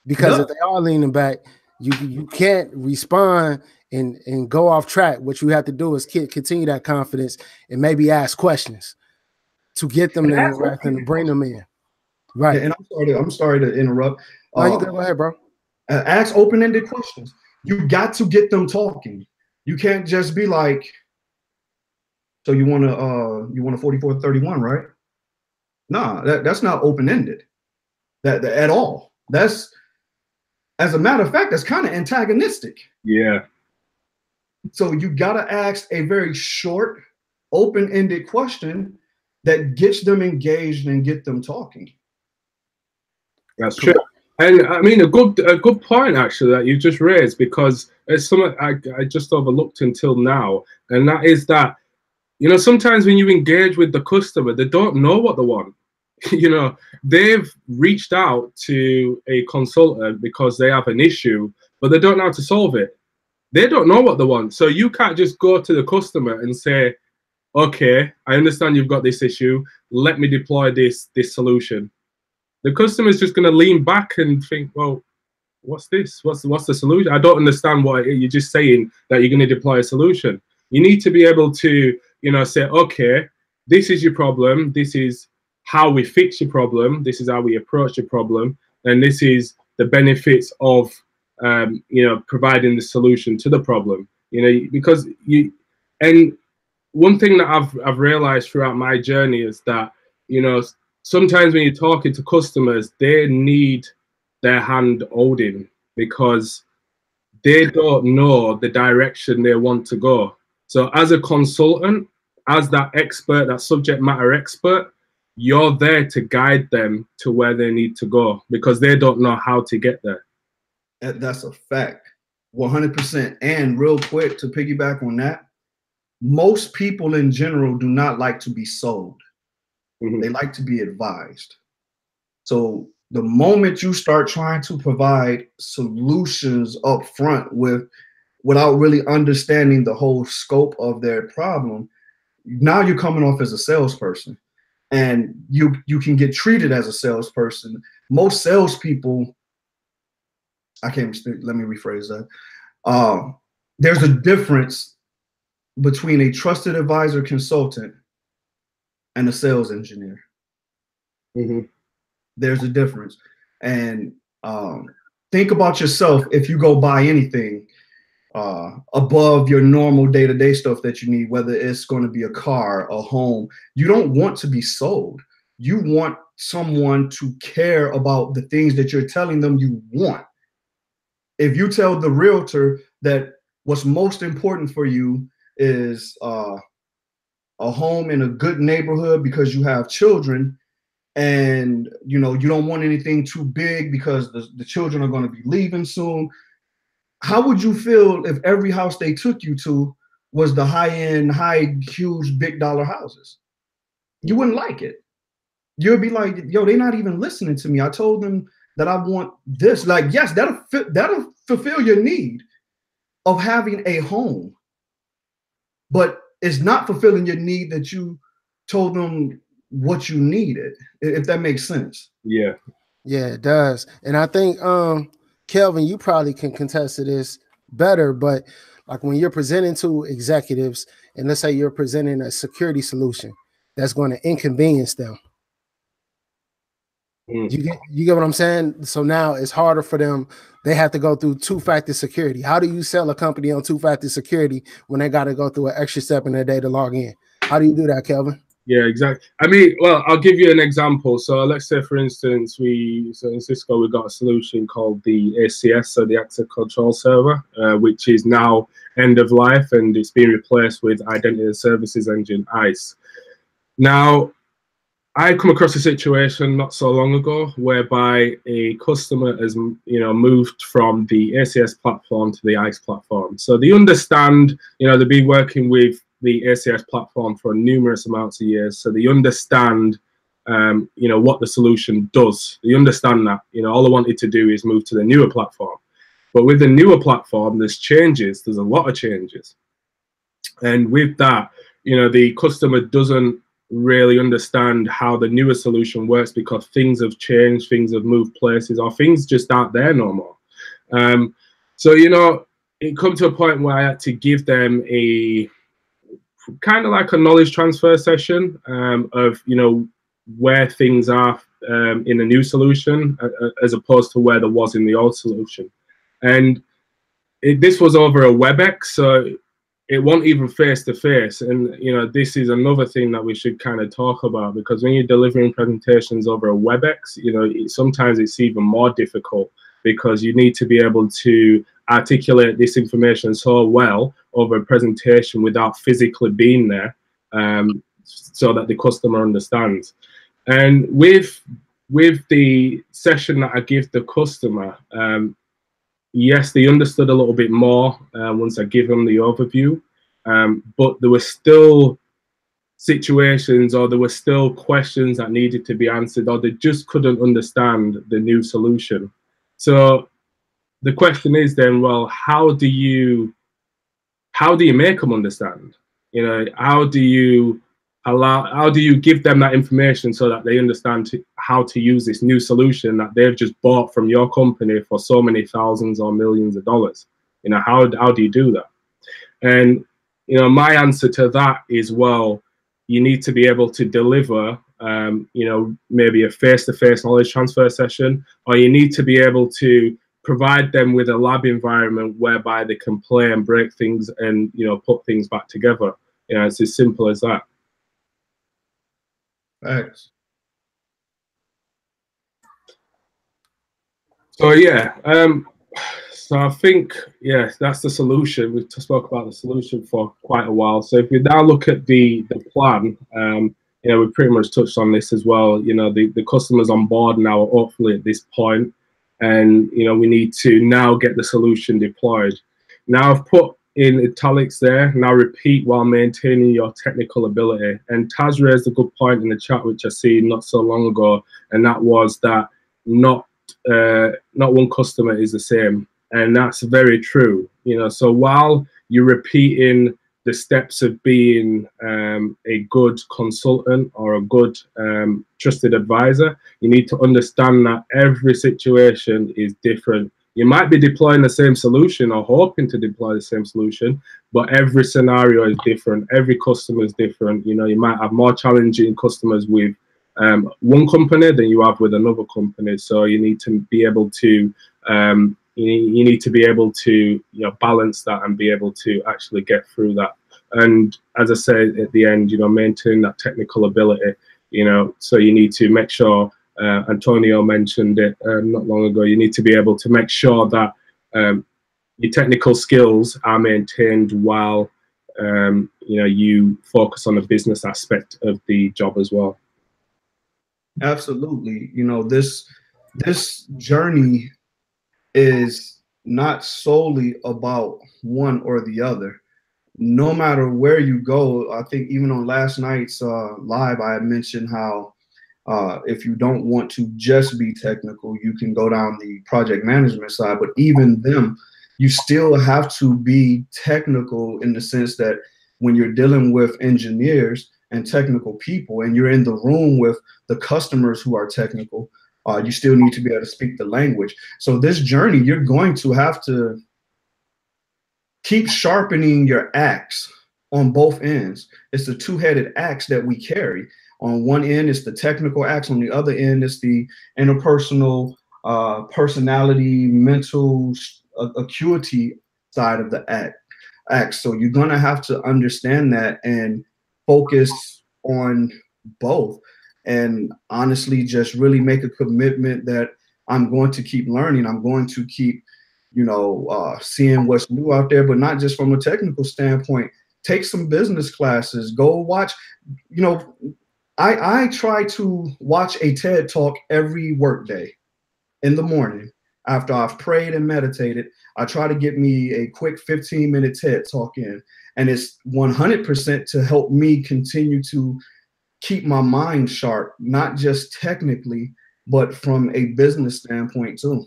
Because if they are leaning back, you can't respond and go off track. What you have to do is continue that confidence and maybe ask questions to get them to interact and bring them in. Right. Yeah, and I'm sorry to interrupt. No, you go ahead, bro. Ask open-ended questions. You got to get them talking. You can't just be like, so you want a 4431, right? Nah, that's not open-ended. That at all. That's, as a matter of fact, that's kind of antagonistic. Yeah. So you got to ask a very short, open-ended question that gets them engaged and get them talking. That's true. And I mean, a good point actually that you just raised, because it's something I just overlooked until now, and that is that, you know, sometimes when you engage with the customer, they don't know what they want. You know, they've reached out to a consultant because they have an issue, but they don't know how to solve it. They don't know what they want. So you can't just go to the customer and say, okay, I understand you've got this issue. Let me deploy this solution. The customer is just going to lean back and think, well, what's this? What's the solution? I don't understand what you're just saying that you're going to deploy a solution. You need to be able to, you know, say, okay, this is your problem. This is how we fix your problem. This is how we approach your problem. And this is the benefits of, you know, providing the solution to the problem, you know, because and one thing that I've realized throughout my journey is that, you know, sometimes when you're talking to customers, they need their hand holding because they don't know the direction they want to go. So as a consultant, as that expert, that subject matter expert, you're there to guide them to where they need to go because they don't know how to get there. That's a fact, 100%. And real quick, to piggyback on that, most people in general do not like to be sold. Mm-hmm. They like to be advised. So the moment you start trying to provide solutions up front without really understanding the whole scope of their problem, now you're coming off as a salesperson. And you can get treated as a salesperson. Most salespeople, let me rephrase that. There's a difference between a trusted advisor consultant and a sales engineer. Mm-hmm. There's a difference. And think about yourself if you go buy anything above your normal day-to-day stuff that you need, whether it's going to be a car, a home. You don't want to be sold. You want someone to care about the things that you're telling them you want. If you tell the realtor that what's most important for you is a home in a good neighborhood because you have children, and you don't want anything too big because the children are going to be leaving soon. How would you feel if every house they took you to was the high-end, huge, big dollar houses? You wouldn't like it. You'd be like, yo, they're not even listening to me. I told them that I want this. Like, yes, that'll fulfill your need of having a home, but it's not fulfilling your need that you told them what you needed, if that makes sense. Yeah. Yeah, it does. And I think, Kelvin, you probably can contest to this better, but like when you're presenting to executives, and let's say you're presenting a security solution that's going to inconvenience them. You get what I'm saying? So now it's harder for them. They have to go through two-factor security. How do you sell a company on two-factor security when they got to go through an extra step in their day to log in? How do you do that, Kelvin? Yeah, exactly. I mean, well, I'll give you an example. So let's say, for instance, in Cisco, we got a solution called the ACS, so the Access Control Server, which is now end of life, and it's been replaced with Identity and Services Engine, ICE. Now, I come across a situation not so long ago whereby a customer has, moved from the ACS platform to the ICE platform. So they understand, they've been working with the ACS platform for numerous amounts of years, so they understand, what the solution does. They understand that, all they wanted to do is move to the newer platform. But with the newer platform, there's changes. There's a lot of changes, and with that, the customer doesn't really understand how the newer solution works because things have changed, things have moved places, or things just aren't there no more. So it come to a point where I had to give them a kind of like a knowledge transfer session of where things are in the new solution as opposed to where there was in the old solution. And this was over a WebEx, so it wasn't even face to face. And this is another thing that we should kind of talk about, because when you're delivering presentations over a WebEx, sometimes it's even more difficult because you need to be able to articulate this information so well over a presentation without physically being there, so that the customer understands. And with the session that I give the customer, yes, they understood a little bit more once I give them the overview, but there were still situations, or there were still questions that needed to be answered, or they just couldn't understand the new solution. So the question is then, well, how do you make them understand? How do you give them that information so that they understand how to use this new solution that they've just bought from your company for so many thousands or millions of dollars? How do you do that? And my answer to that is, well, you need to be able to deliver maybe a face-to-face knowledge transfer session, or you need to be able to provide them with a lab environment whereby they can play and break things and put things back together. It's as simple as that. Thanks. So yeah, so I think, yeah, that's the solution. We spoke about the solution for quite a while. So if we now look at the plan, we pretty much touched on this as well. The customer's on board now, hopefully at this point, and we need to now get the solution deployed. Now I've put in italics there. Now repeat while maintaining your technical ability. And Taz raised a good point in the chat, which I see not so long ago, and that was that not one customer is the same, and that's very true. So while you're repeating the steps of being a good consultant or a good trusted advisor, you need to understand that every situation is different. You might be deploying the same solution or hoping to deploy the same solution, but every scenario is different. Every customer is different. You might have more challenging customers with one company than you have with another company. So you need to be able to you need to be able to balance that and be able to actually get through that. And as I said at the end, maintain that technical ability. So you need to make sure. Antonio mentioned it not long ago. You need to be able to make sure that your technical skills are maintained while you focus on the business aspect of the job as well. Absolutely. This journey is not solely about one or the other. No matter where you go, I think even on last night's live, I had mentioned how if you don't want to just be technical, you can go down the project management side. But even them, you still have to be technical in the sense that when you're dealing with engineers and technical people and you're in the room with the customers who are technical, you still need to be able to speak the language. So this journey, you're going to have to keep sharpening your axe on both ends. It's the two-headed axe that we carry. On one end, it's the technical axe. On the other end, it's the interpersonal, personality, mental acuity side of the axe. So you're going to have to understand that and focus on both. And honestly, just really make a commitment that I'm going to keep learning. I'm going to keep, seeing what's new out there, but not just from a technical standpoint. Take some business classes. Go watch, I try to watch a TED Talk every workday in the morning. After I've prayed and meditated, I try to get me a quick 15-minute TED Talk in. And it's 100% to help me continue to keep my mind sharp, not just technically, but from a business standpoint too.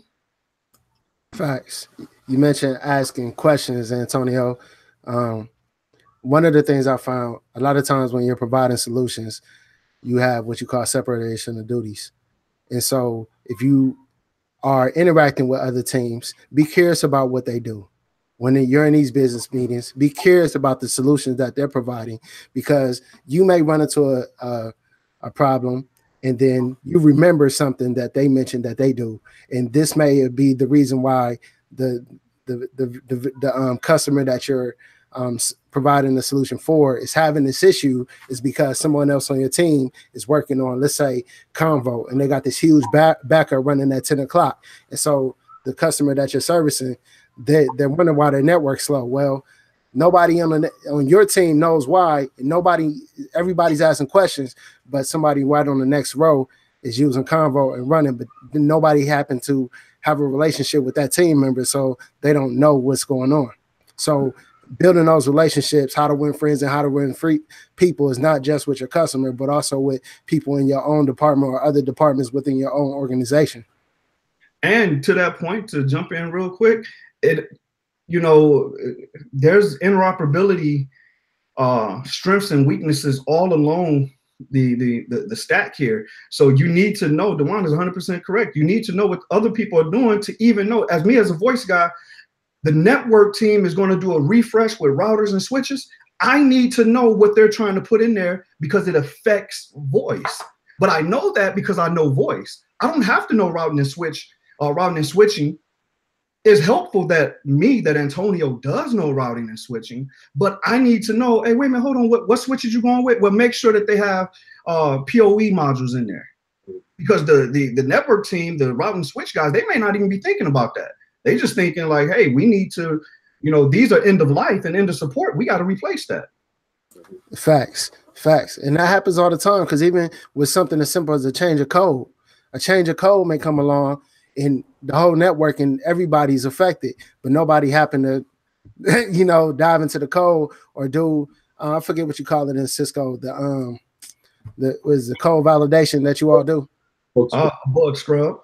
Facts. You mentioned asking questions, Antonio. One of the things I found, a lot of times when you're providing solutions, you have what you call separation of duties. And so if you are interacting with other teams, be curious about what they do. When you're in these business meetings, be curious about the solutions that they're providing, because you may run into a problem and then you remember something that they mentioned that they do. And this may be the reason why the customer that you're providing the solution for is having this issue, is because someone else on your team is working on, let's say, Convo, and they got this huge backer running at 10 o'clock. And so the customer that you're servicing, they're wondering why their network's slow. Well, nobody on your team knows why. Everybody's asking questions, but somebody right on the next row is using Convo and running, but nobody happened to have a relationship with that team member, so they don't know what's going on. So building those relationships, how to win friends and how to win free people, is not just with your customer, but also with people in your own department or other departments within your own organization. And to that point, to jump in real quick, there's interoperability strengths and weaknesses all along the stack here. So you need to know, Dewan is 100% correct. You need to know what other people are doing to even know. As me as a voice guy, the network team is going to do a refresh with routers and switches. I need to know what they're trying to put in there because it affects voice. But I know that because I know voice. I don't have to know routing and switching. It's helpful that Antonio does know routing and switching, but I need to know, hey, wait a minute, hold on, what switches you going with? Well, make sure that they have PoE modules in there, because the network team, the routing and switch guys, they may not even be thinking about that. They just thinking like, hey, we need to, these are end of life and end of support. We got to replace that. Facts. And that happens all the time, because even with something as simple as a change of code may come along in the whole network and everybody's affected, but nobody happened to, dive into the code or do, I forget what you call it in Cisco, the code validation that you all do? A bug scrub.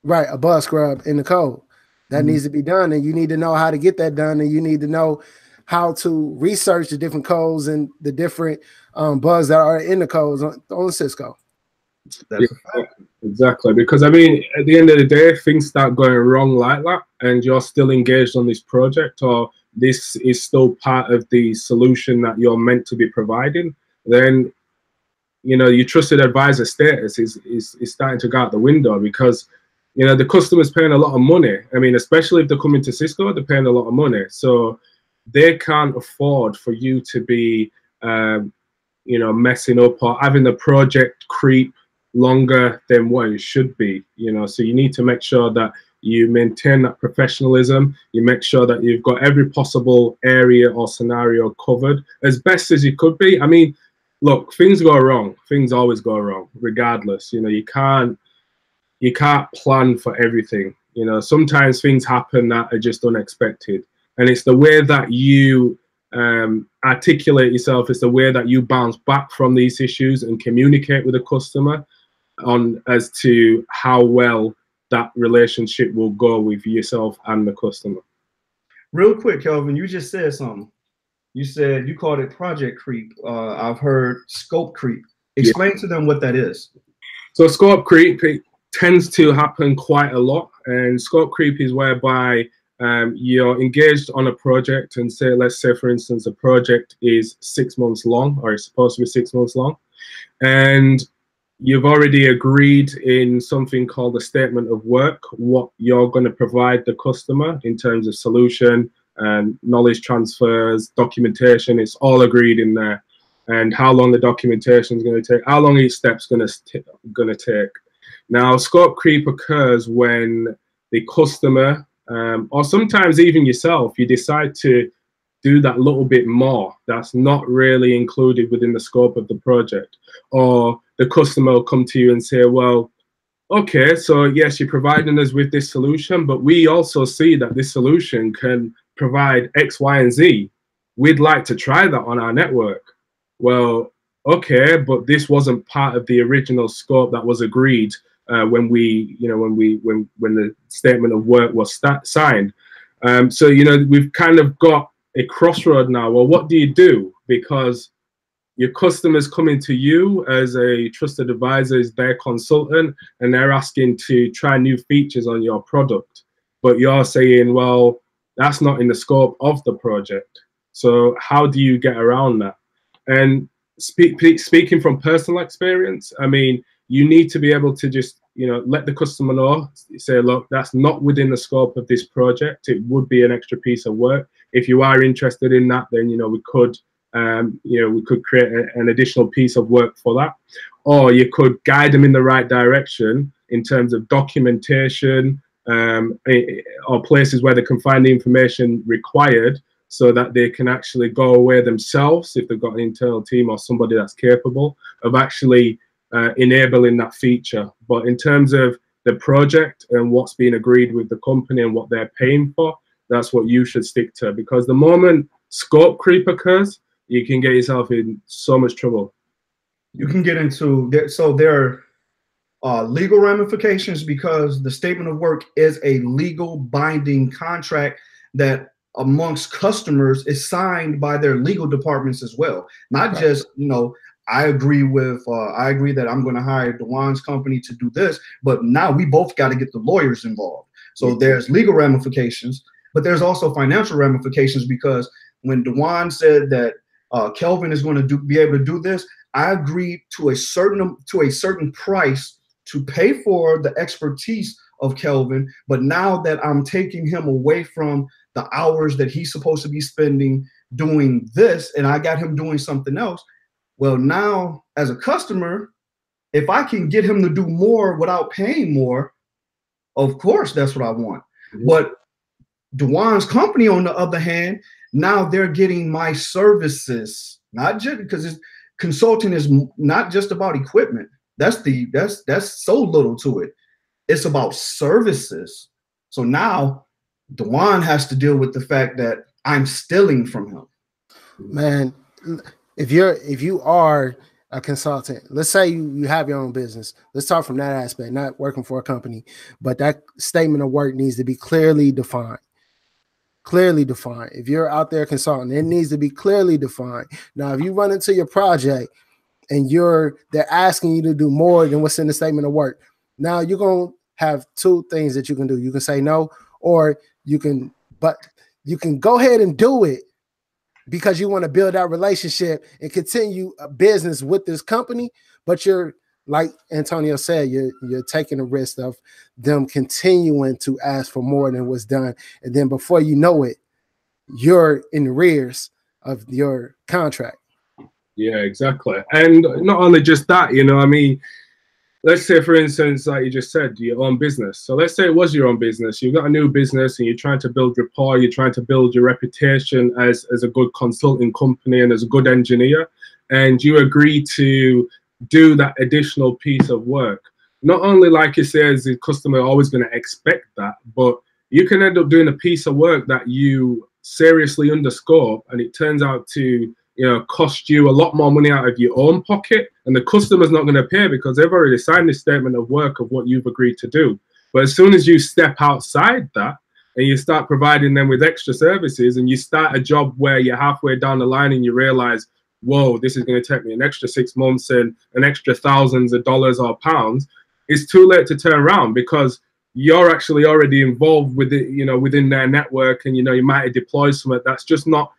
Right, a bug scrub in the code. That needs to be done, and you need to know how to get that done, and you need to know how to research the different codes and the different bugs that are in the codes on Cisco. That's exactly, because I mean, at the end of the day, things start going wrong like that, and you're still engaged on this project, or this is still part of the solution that you're meant to be providing, then your trusted advisor status is starting to go out the window, because the customer's paying a lot of money. I mean, especially if they're coming to Cisco, they're paying a lot of money, so they can't afford for you to be messing up or having the project creep longer than what it should be. So you need to make sure that you maintain that professionalism, you make sure that you've got every possible area or scenario covered as best as you could be. I mean, look, things go wrong. Things always go wrong, regardless. You know, you can't plan for everything. You know, sometimes things happen that are just unexpected, and it's the way that you articulate yourself, it's the way that you bounce back from these issues and communicate with the customer on as to how well that relationship will go with yourself and the customer. Real quick, Kelvin, you just said something. You said you called it project creep. I've heard scope creep. Explain to them what that is. So scope creep, it tends to happen quite a lot, and scope creep is whereby you're engaged on a project, and let's say for instance a project is 6 months long, or it's supposed to be 6 months long, and you've already agreed in something called a statement of work what you're going to provide the customer in terms of solution and knowledge transfers, documentation. It's all agreed in there, and how long the documentation is going to take, how long each step's going to take. Now, scope creep occurs when the customer, or sometimes even yourself, you decide to do that little bit more that's not really included within the scope of the project. Or the customer will come to you and say, well, okay, so yes, you're providing us with this solution, but we also see that this solution can provide X, Y, and Z. We'd like to try that on our network. Well, okay, but this wasn't part of the original scope that was agreed when the statement of work was signed. So, you know, we've kind of got a crossroad now. Well, what do you do? Because your customer's coming to you as a trusted advisor, as their consultant, and they're asking to try new features on your product. But you're saying, well, that's not in the scope of the project. So how do you get around that? And speaking from personal experience, I mean, you need to be able to just, you know, let the customer know, say, look, that's not within the scope of this project. It would be an extra piece of work. If you are interested in that, then, you know, we could create an additional piece of work for that. Or you could guide them in the right direction in terms of documentation, or places where they can find the information required so that they can actually go away themselves, if they've got an internal team or somebody that's capable of actually enabling that feature. But in terms of the project and what's been agreed with the company and what they're paying for, that's what you should stick to, because the moment scope creep occurs, you can get yourself in so much trouble. You can get into, so there are legal ramifications, because the statement of work is a legal binding contract that amongst customers is signed by their legal departments as well. Not right. Just, you know, I agree that I'm going to hire Dewan's company to do this, but now we both got to get the lawyers involved. So there's legal ramifications, but there's also financial ramifications, because when Dewan said that Kelvin is going to be able to do this, I agreed to a certain price to pay for the expertise of Kelvin. But now that I'm taking him away from the hours that he's supposed to be spending doing this, and I got him doing something else, well, now as a customer, if I can get him to do more without paying more, of course, that's what I want. But Dewan's company, on the other hand, now they're getting my services, not just because consulting is not just about equipment. That's so little to it. It's about services. So now Dewan has to deal with the fact that I'm stealing from him. Man, if you are a consultant, let's say you have your own business. Let's talk from that aspect, not working for a company, but that statement of work needs to be clearly defined. Clearly defined. If you're out there consulting, it needs to be clearly defined. Now, if you run into your project and they're asking you to do more than what's in the statement of work, now you're going to have two things that you can do. You can say no, or you can go ahead and do it because you want to build that relationship and continue a business with this company. But you're, like Antonio said, you're taking the risk of them continuing to ask for more than what's done. And then before you know it, you're in the rears of your contract. Yeah, exactly. And not only just that, you know, I mean, let's say, for instance, like you just said, your own business. So let's say it was your own business. You've got a new business and you're trying to build rapport. You're trying to build your reputation as a good consulting company and as a good engineer. And you agree to do that additional piece of work. Not only, like you say, is the customer always going to expect that, but you can end up doing a piece of work that you seriously underscope, and it turns out to cost you a lot more money out of your own pocket, and the customer's not going to pay because they've already signed this statement of work of what you've agreed to do. But as soon as you step outside that and you start providing them with extra services, and you start a job where you're halfway down the line and you realize, whoa, this is going to take me an extra 6 months and an extra thousands of dollars or pounds, it's too late to turn around because you're actually already involved with it, within their network, and you might have deployed something that's just not,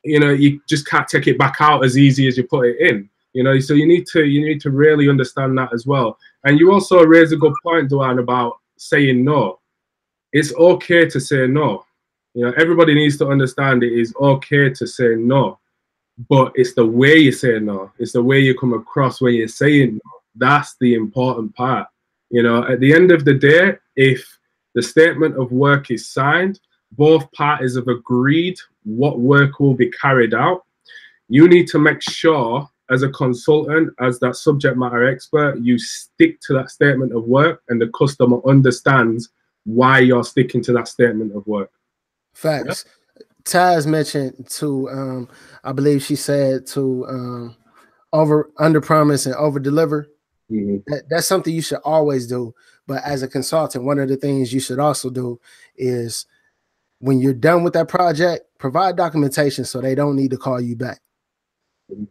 you just can't take it back out as easy as you put it in. So you need to really understand that as well. And you also raise a good point, Duane, about saying no. It's okay to say no. Everybody needs to understand it is okay to say no, but it's the way you say no. It's the way you come across when you're saying no. That's the important part. At the end of the day, if the statement of work is signed, both parties have agreed what work will be carried out. You need to make sure, as a consultant, as that subject matter expert, you stick to that statement of work and the customer understands why you're sticking to that statement of work. Facts. Yeah? Taz mentioned to, I believe she said to under promise and over deliver. Mm-hmm. That's something you should always do. But as a consultant, one of the things you should also do is when you're done with that project, provide documentation so they don't need to call you back.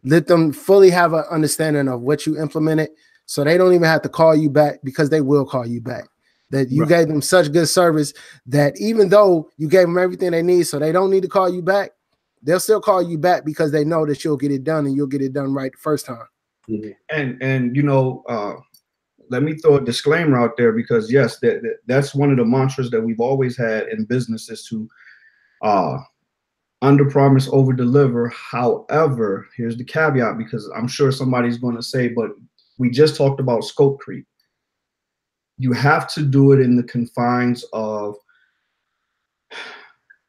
Let them fully have an understanding of what you implemented so they don't even have to call you back, because they will call you back. That you gave them such good service that even though you gave them everything they need so they don't need to call you back, they'll still call you back because they know that you'll get it done, and you'll get it done right the first time. And let me throw a disclaimer out there, because yes, that's one of the mantras that we've always had in business, is to under promise, over deliver. However, here's the caveat, because I'm sure somebody's going to say, but we just talked about scope creep. You have to do it in the confines of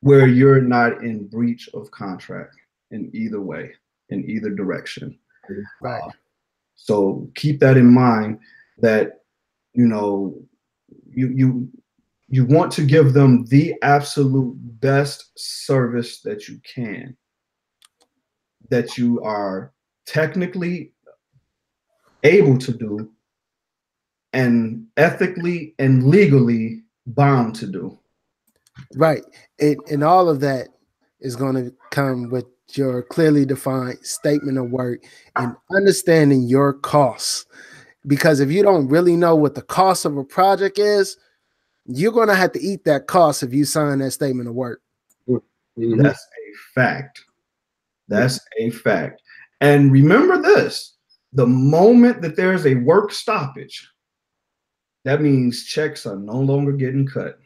where you're not in breach of contract in either way, in either direction. Right. So keep that in mind, that you want to give them the absolute best service that you can, that you are technically able to do and ethically and legally bound to do. Right. And all of that is going to come with your clearly defined statement of work and understanding your costs. Because if you don't really know what the cost of a project is, you're going to have to eat that cost if you sign that statement of work. Mm-hmm. That's a fact. That's a fact. And remember this, the moment that there's a work stoppage, that means checks are no longer getting cut.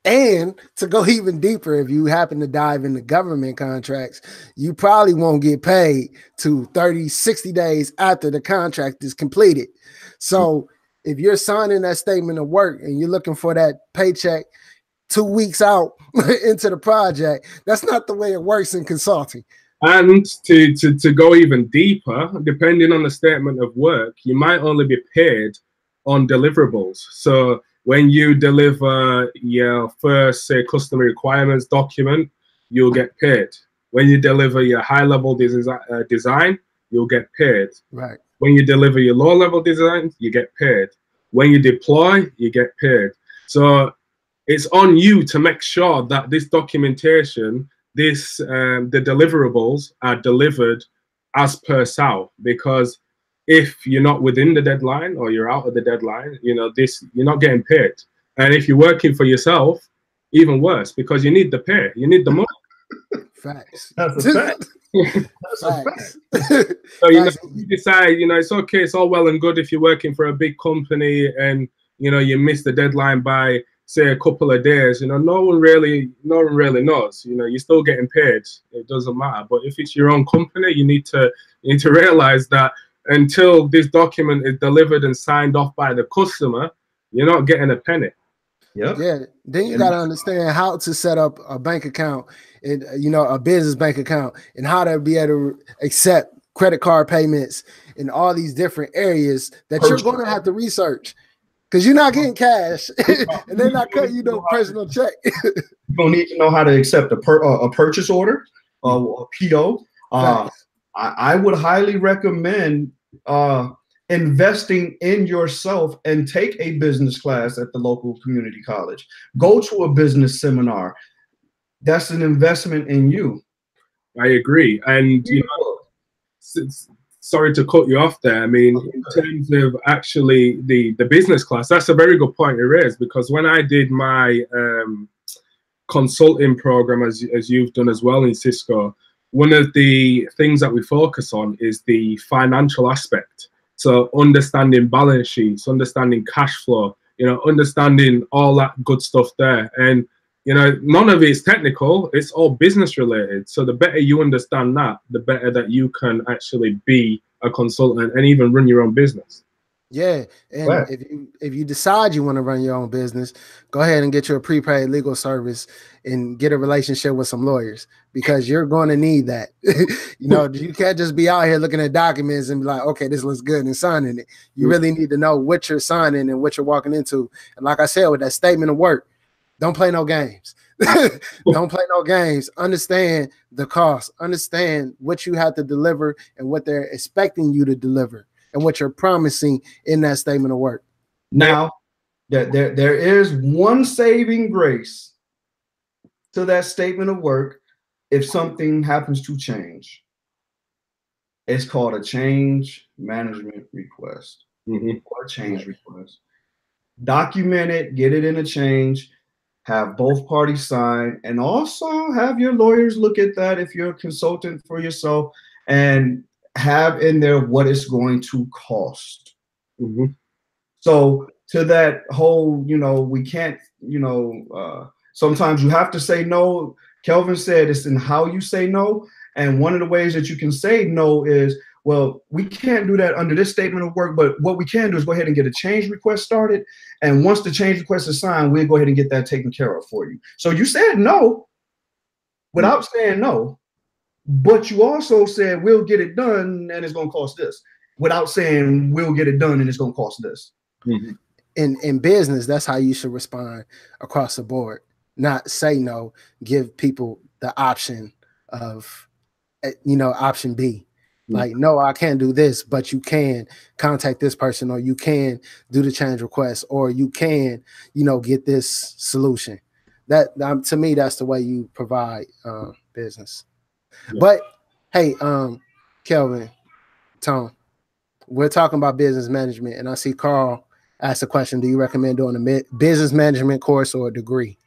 And to go even deeper, if you happen to dive into government contracts, you probably won't get paid to 30, 60 days after the contract is completed. So if you're signing that statement of work and you're looking for that paycheck 2 weeks out into the project, that's not the way it works in consulting. And to go even deeper, depending on the statement of work, you might only be paid on deliverables. So when you deliver your first, say, customer requirements document, you'll get paid. When you deliver your high-level design, you'll get paid. Right. When you deliver your low-level design, you get paid. When you deploy, you get paid. So it's on you to make sure that this documentation, the deliverables are delivered as per SAL, because if you're not within the deadline or you're out of the deadline, you're not getting paid. And if you're working for yourself, even worse, because you need the pay, you need the money. Facts. That's a fact. That's a fact. So you decide, it's okay. It's all well and good if you're working for a big company and you miss the deadline by, say, a couple of days. No one really knows. You're still getting paid. It doesn't matter. But if it's your own company, you need to realize that until this document is delivered and signed off by the customer, you're not getting a penny. Yep. Yeah. Then you got to understand how to set up a bank account and, you know, a business bank account, and how to be able to accept credit card payments in all these different areas that you're going to have to research, because you're not getting cash and they're not cutting you no personal check. You're going to need to know how to accept a purchase order, a PO. I would highly recommend investing in yourself and take a business class at the local community college. Go to a business seminar. That's an investment in you. I agree. And you know, sorry to cut you off there. I mean, in terms of actually the business class, that's a very good point you raised, because when I did my consulting program, as you've done as well in Cisco, one of the things that we focus on is the financial aspect. So understanding balance sheets, understanding cash flow, you know, understanding all that good stuff there. And, you know, none of it is technical, it's all business related. So the better you understand that, the better that you can actually be a consultant and even run your own business. Yeah, and if you decide you want to run your own business, go ahead and get you a prepaid legal service and get a relationship with some lawyers, because you're going to need that. You know, you can't just be out here looking at documents and be like, okay, this looks good, and signing it. You really need to know what you're signing and what you're walking into. And like I said, with that statement of work, don't play no games. Don't play no games. Understand the cost. Understand what you have to deliver and what they're expecting you to deliver, and what you're promising in that statement of work. Now, there is one saving grace to that statement of work if something happens to change. It's called a change management request, or a change request. Document it, get it in a change, have both parties sign, and also have your lawyers look at that if you're a consultant for yourself, and have in there what it's going to cost. So to that whole, you know, we can't, you know, sometimes you have to say no. Kelvin said it's in how you say no. And one of the ways that you can say no is, well, we can't do that under this statement of work, but what we can do is go ahead and get a change request started. And once the change request is signed, we'll go ahead and get that taken care of for you. So you said no without saying no. But you also said we'll get it done and it's going to cost this, without saying we'll get it done and it's going to cost this. In business, that's how you should respond across the board. Not say no, give people the option of, you know, option B. Like, no, I can't do this, but you can contact this person, or you can do the change request, or you can, you know, get this solution. That to me, that's the way you provide business. But hey, Kelvin, Tom, we're talking about business management, and I see Carl asked a question. Do you recommend doing a business management course or a degree?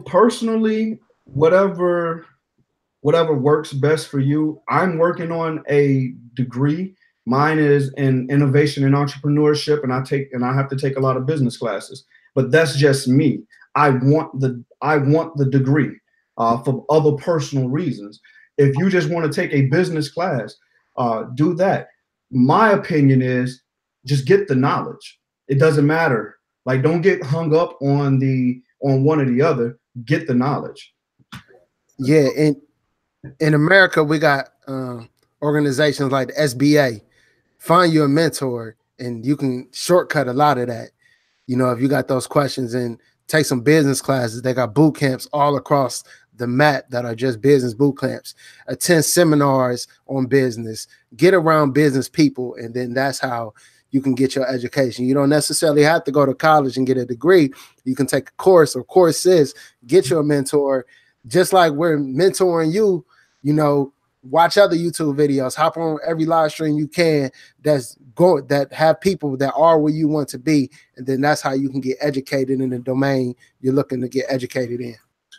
Personally, whatever works best for you. I'm working on a degree. Mine is in innovation and entrepreneurship, and I have to take a lot of business classes. But that's just me. I want the degree for other personal reasons. If you just want to take a business class, do that. My opinion is just get the knowledge. It doesn't matter. Like, don't get hung up on one or the other. Get the knowledge. Yeah, and in America, we got organizations like the SBA. Find you a mentor, and you can shortcut a lot of that. You know, if you got those questions, and take some business classes. They got boot camps all across the map that are just business boot camps. Attend seminars on business. Get around business people, and then that's how you can get your education. You don't necessarily have to go to college and get a degree. You can take a course or courses, get your mentor, just like we're mentoring you. You know, watch other YouTube videos, hop on every live stream you can that have people that are where you want to be, and then that's how you can get educated in the domain you're looking to get educated in.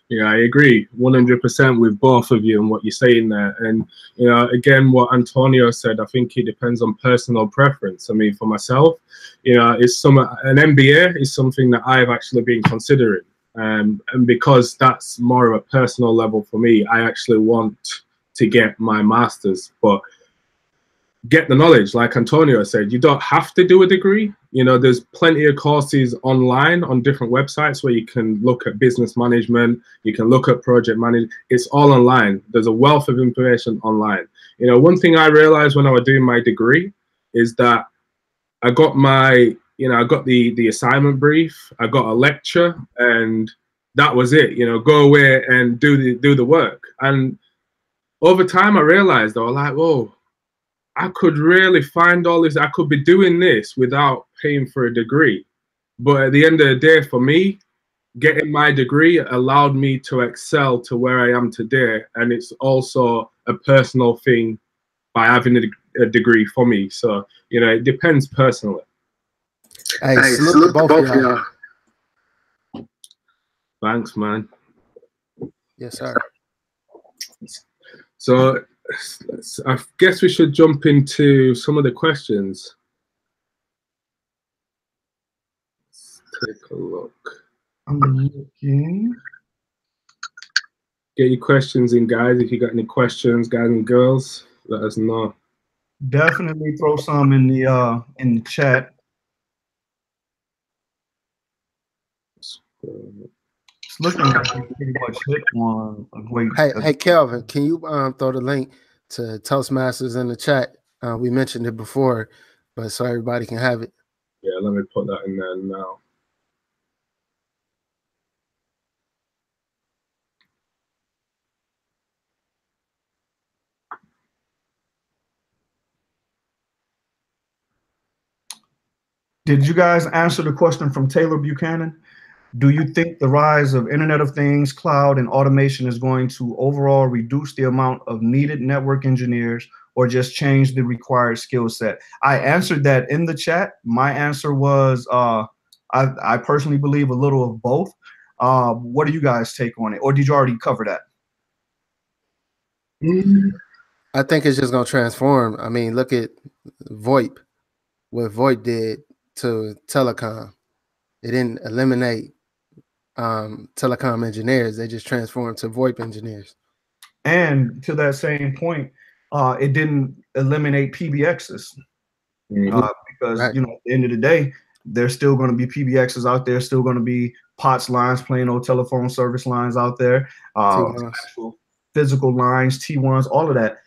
Yeah, I agree 100% with both of you and what you're saying there. And, you know, again, what Antonio said, I think it depends on personal preference. I mean, for myself, you know, an MBA is something that I've actually been considering. And because that's more of a personal level for me, I actually want to get my master's. But get the knowledge. Like Antonio said, you don't have to do a degree. You know, there's plenty of courses online on different websites where you can look at business management, you can look at project management. It's all online. There's a wealth of information online. You know, one thing I realized when I was doing my degree is that I got my, you know, I got the assignment brief, I got a lecture, and that was it. You know, go away and do the work. And over time, I realized, I was like, whoa, I could really find all this. I could be doing this without paying for a degree. But at the end of the day, for me, getting my degree allowed me to excel to where I am today. And it's also a personal thing by having a degree for me. So, you know, it depends personally. Hey, salute to both of y'all. Thanks, man. Yes, sir. So I guess we should jump into some of the questions. Let's take a look. I'm looking. Get your questions in, guys. If you got any questions, guys and girls, let us know. Definitely throw some in the chat. It's looking like we pretty much hit on a great. Hey, Kelvin, can you throw the link to Toastmasters in the chat? We mentioned it before, but so everybody can have it. Yeah, let me put that in there now. Did you guys answer the question from Taylor Buchanan? Do you think the rise of Internet of Things, cloud, and automation is going to overall reduce the amount of needed network engineers or just change the required skill set? I answered that in the chat. My answer was I personally believe a little of both. What do you guys take on it? Or did you already cover that? I think it's just going to transform. I mean, look at VoIP, what VoIP did to telecom. It didn't eliminate telecom engineers. They just transformed to VoIP engineers. And to that same point, it didn't eliminate PBXs because, right, you know, at the end of the day, there's still going to be PBXs out there, still going to be POTS lines, plain old telephone service lines out there, actual physical lines, T1s, all of that.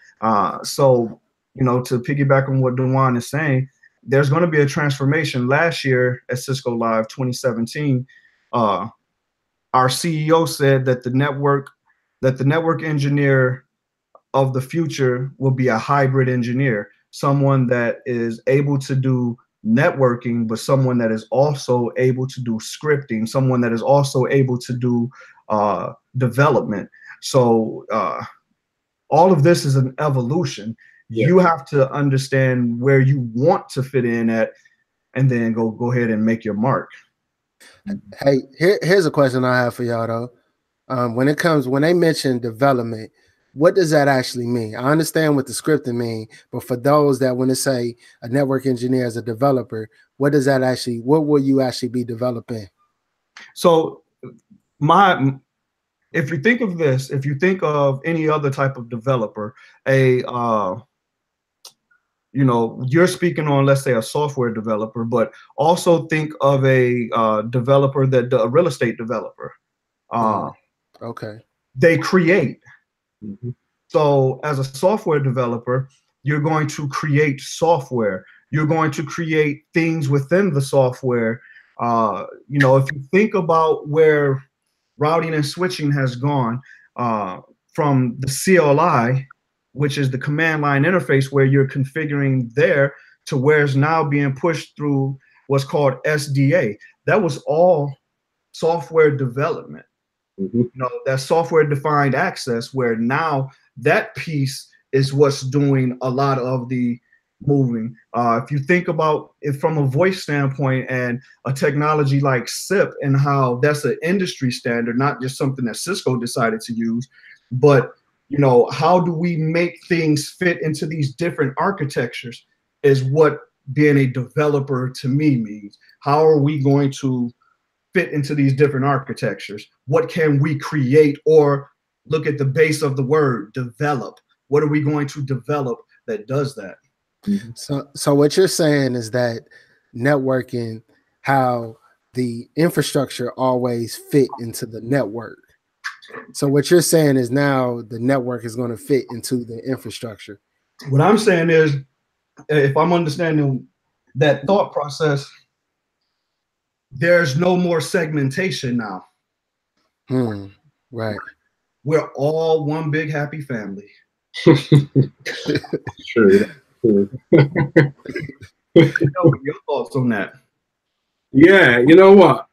So, you know, to piggyback on what Dewan is saying, there's going to be a transformation. Last year at Cisco Live 2017, our CEO said that the network engineer of the future will be a hybrid engineer, someone that is able to do networking, but someone that is also able to do scripting, someone that is also able to do development. So all of this is an evolution. Yeah. You have to understand where you want to fit in at, and then go ahead and make your mark. Hey, here's a question I have for y'all though. When they mention development, what does that actually mean? I understand what the scripting mean, but for those that want to say a network engineer as a developer, what does that actually? What will you actually be developing? So, if you think of this, if you think of any other type of developer, you know, you're speaking on, let's say, a software developer, but also think of a developer a real estate developer. Okay. They create. Mm-hmm. So as a software developer, you're going to create software. You're going to create things within the software. You know, if you think about where routing and switching has gone from the CLI, which is the command line interface where you're configuring there, to where it's now being pushed through what's called SDA. That was all software development. Mm-hmm. You know, that software defined access, where now that piece is what's doing a lot of the moving. If you think about it from a voice standpoint and a technology like SIP and how that's an industry standard, not just something that Cisco decided to use, but you know, how do we make things fit into these different architectures is what being a developer to me means. How are we going to fit into these different architectures? What can we create? Or look at the base of the word, develop. What are we going to develop that does that? So what you're saying is that networking, how the infrastructure always fit into the network. So what you're saying is now the network is going to fit into the infrastructure. What I'm saying is, if I'm understanding that thought process, there's no more segmentation now. Right. We're all one big happy family. True. Your thoughts on that? Yeah, you know what?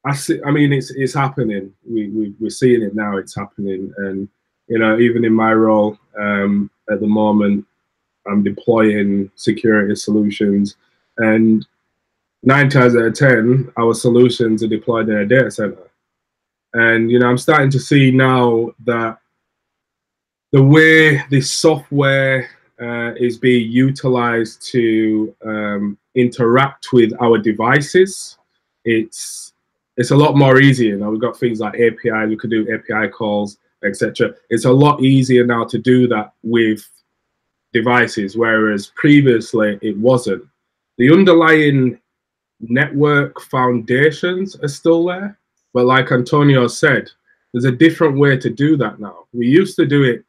I see. I mean, it's happening. We're seeing it now. It's happening, and you know, even in my role at the moment, I'm deploying security solutions, and 9 times out of 10, our solutions are deployed in a data center. And you know, I'm starting to see now that the way this software is being utilized to interact with our devices, it's a lot more easier now. We've got things like API, we could do API calls, etc. It's a lot easier now to do that with devices, whereas previously it wasn't. The underlying network foundations are still there, but like Antonio said, there's a different way to do that now. We used to do it,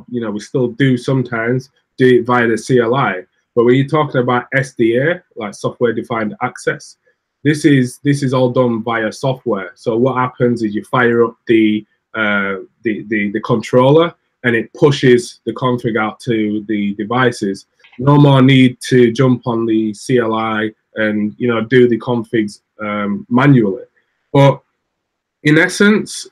you know, we still do sometimes do it via the CLI, but when you're talking about SDA, like software defined access, this is all done via software. So what happens is you fire up the controller and it pushes the config out to the devices. No more need to jump on the CLI and you know do the configs manually. But in essence,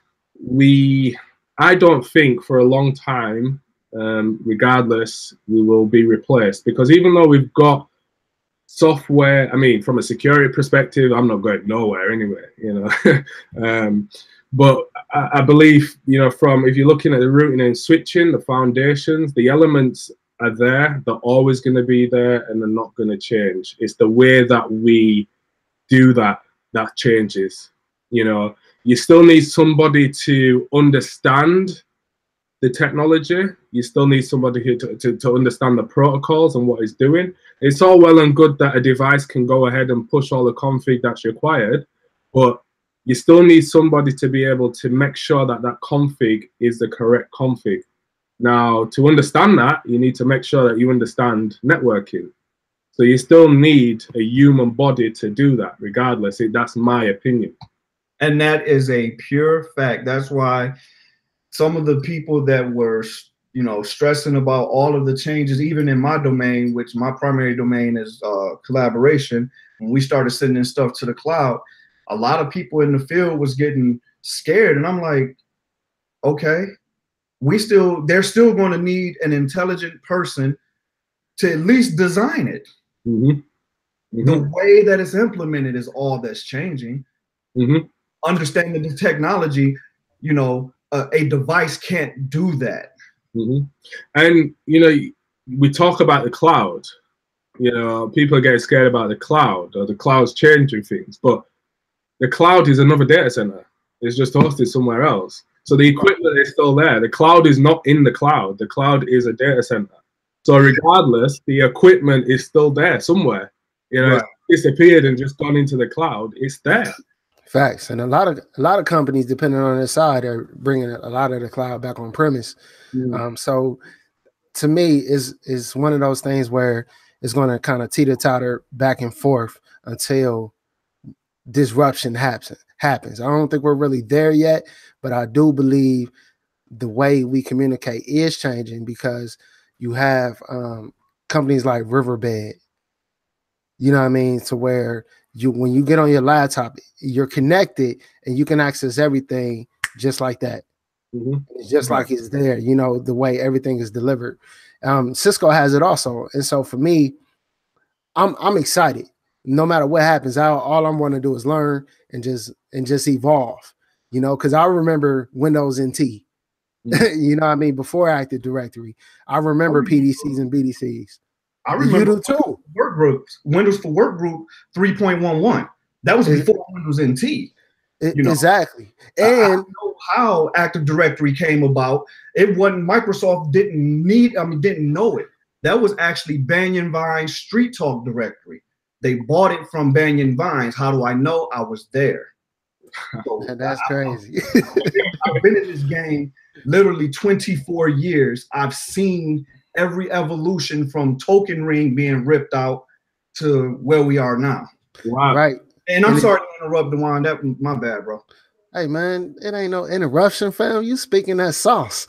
I don't think for a long time, regardless, we will be replaced, because even though we've got software, I mean, from a security perspective, I'm not going nowhere anyway, you know. But I believe, you know, if you're looking at the routing and switching, the foundations, the elements are there. They're always going to be there, and they're not going to change. It's the way that we do that changes. You know, you still need somebody to understand the technology. You still need somebody to understand the protocols and what it's doing. It's all well and good that a device can go ahead and push all the config that's required, but you still need somebody to be able to make sure that that config is the correct config. Now, to understand that, you need to make sure that you understand networking. So you still need a human body to do that, regardless. That's my opinion. And that is a pure fact. That's why some of the people that were, you know, stressing about all of the changes, even in my domain, which my primary domain is collaboration, when we started sending stuff to the cloud, a lot of people in the field was getting scared. And I'm like, okay, they're still going to need an intelligent person to at least design it. The way that it's implemented is all that's changing. Understanding the technology, you know, a device can't do that. And, you know, we talk about the cloud. You know, people are getting scared about the cloud, or the cloud's changing things, but the cloud is another data center. It's just hosted somewhere else. So the equipment is still there. The cloud is not in the cloud. The cloud is a data center. So regardless, the equipment is still there somewhere. You know, it's disappeared and just gone into the cloud. It's there. Facts. And a lot of companies, depending on their side, are bringing a lot of the cloud back on premise. So to me, is one of those things where it's going to kind of teeter-totter back and forth until disruption happens. I don't think we're really there yet, but I do believe the way we communicate is changing, because you have companies like Riverbed, you know what I mean, to where when you get on your laptop, you're connected and you can access everything just like that. It's just like it's there, you know, the way everything is delivered. Cisco has it also. And so for me, I'm excited. No matter what happens, all I'm going to do is learn and just evolve, you know, because I remember Windows NT, you know what I mean, before Active Directory. I remember PDCs and BDCs. I remember you do too. Windows for Workgroup 3.11. That was before Windows NT. Exactly. And I don't know how Active Directory came about. It wasn't, Microsoft didn't know it. That was actually Banyan Vine's Street Talk directory. They bought it from Banyan Vines. How do I know? I was there. So That's crazy. I've been in this game literally 24 years. I've seen every evolution from Token Ring being ripped out to where we are now. Wow. Right. And I'm sorry to interrupt, Dewan. That my bad, bro. Hey man, it ain't no interruption, fam. You speaking that sauce.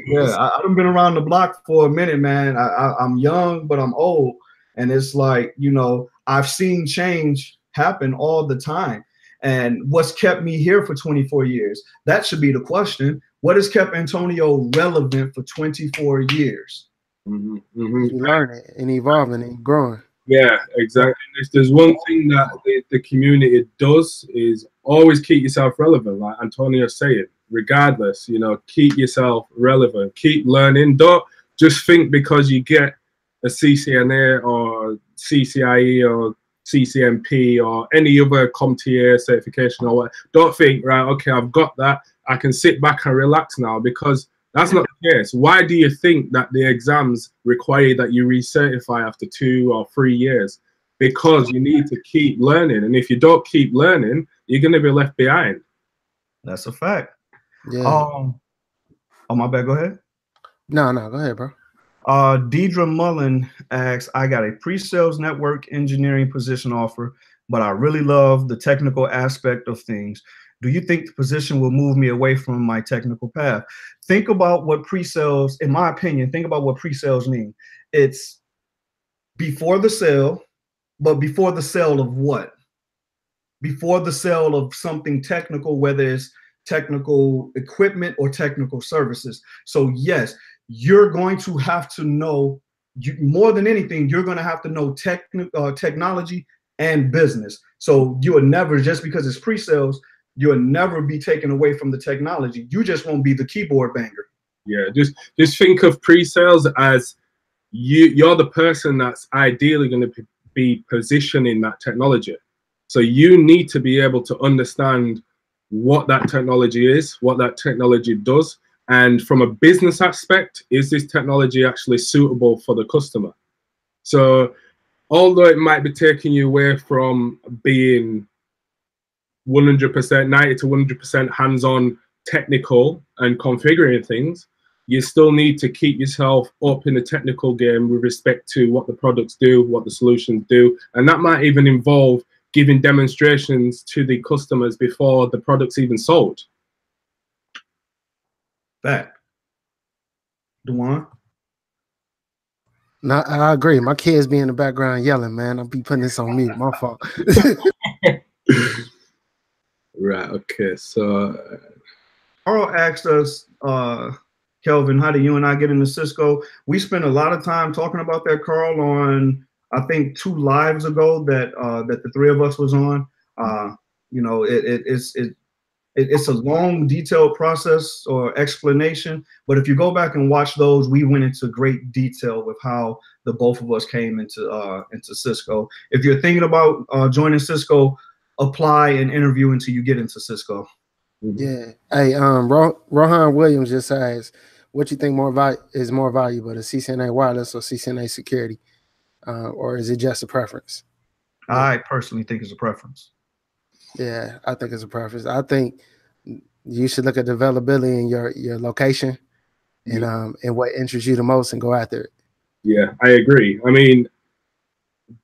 Yeah, I've been around the block for a minute, man. I'm young, but I'm old. And it's like, you know, I've seen change happen all the time. And what's kept me here for 24 years? That should be the question. What has kept Antonio relevant for 24 years? Learning and evolving and growing. Yeah, exactly. If there's one thing that the community does is always keep yourself relevant, like Antonio said, regardless, you know, keep yourself relevant, keep learning. Don't just think because you get a CCNA or CCIE or CCNP or any other CompTIA certification or what, don't think, right, okay, I've got that, I can sit back and relax now, because that's not the case. Why do you think that the exams require that you recertify after 2 or 3 years? Because you need to keep learning. And if you don't keep learning, you're going to be left behind. That's a fact. Yeah. Oh, my bad. Go ahead. No, go ahead, bro. Deidre Mullen asks, I got a pre-sales network engineering position offer, but I really love the technical aspect of things. Do you think the position will move me away from my technical path? Think about what pre-sales, in my opinion, think about what pre-sales mean. It's before the sale, but before the sale of what? Before the sale of something technical, whether it's technical equipment or technical services. So yes, you're going to have to know, more than anything, you're going to have to know technology and business. So you would never, just because it's pre-sales, you'll never be taken away from the technology. You just won't be the keyboard banger. Yeah, just think of pre-sales as you're the person that's ideally going to be positioning that technology. So you need to be able to understand what that technology is, what that technology does, and from a business aspect, is this technology actually suitable for the customer? So although it might be taking you away from being 100%, 90 to 100% hands-on technical and configuring things, you still need to keep yourself up in the technical game with respect to what the products do, what the solutions do. And that might even involve giving demonstrations to the customers before the product's even sold. Fact. Dewan? No, I agree. My kids be in the background yelling, man. I'll be putting this on mute. My fault. Right, okay. So Carl asked us, Kelvin, how do you and I get into Cisco? We spent a lot of time talking about that, Carl, on I think 2 lives ago that that the 3 of us was on. You know, it's a long, detailed process or explanation. But if you go back and watch those, we went into great detail with how the both of us came into Cisco. If you're thinking about joining Cisco, apply and interview until you get into Cisco. Yeah. Hey, Rohan Williams just asked, what you think is more valuable, the CCNA wireless or CCNA security? Or is it just a preference? I personally think it's a preference. Yeah, I think it's a preference. I think you should look at the availability in your location and what interests you the most and go after it. Yeah, I agree. I mean,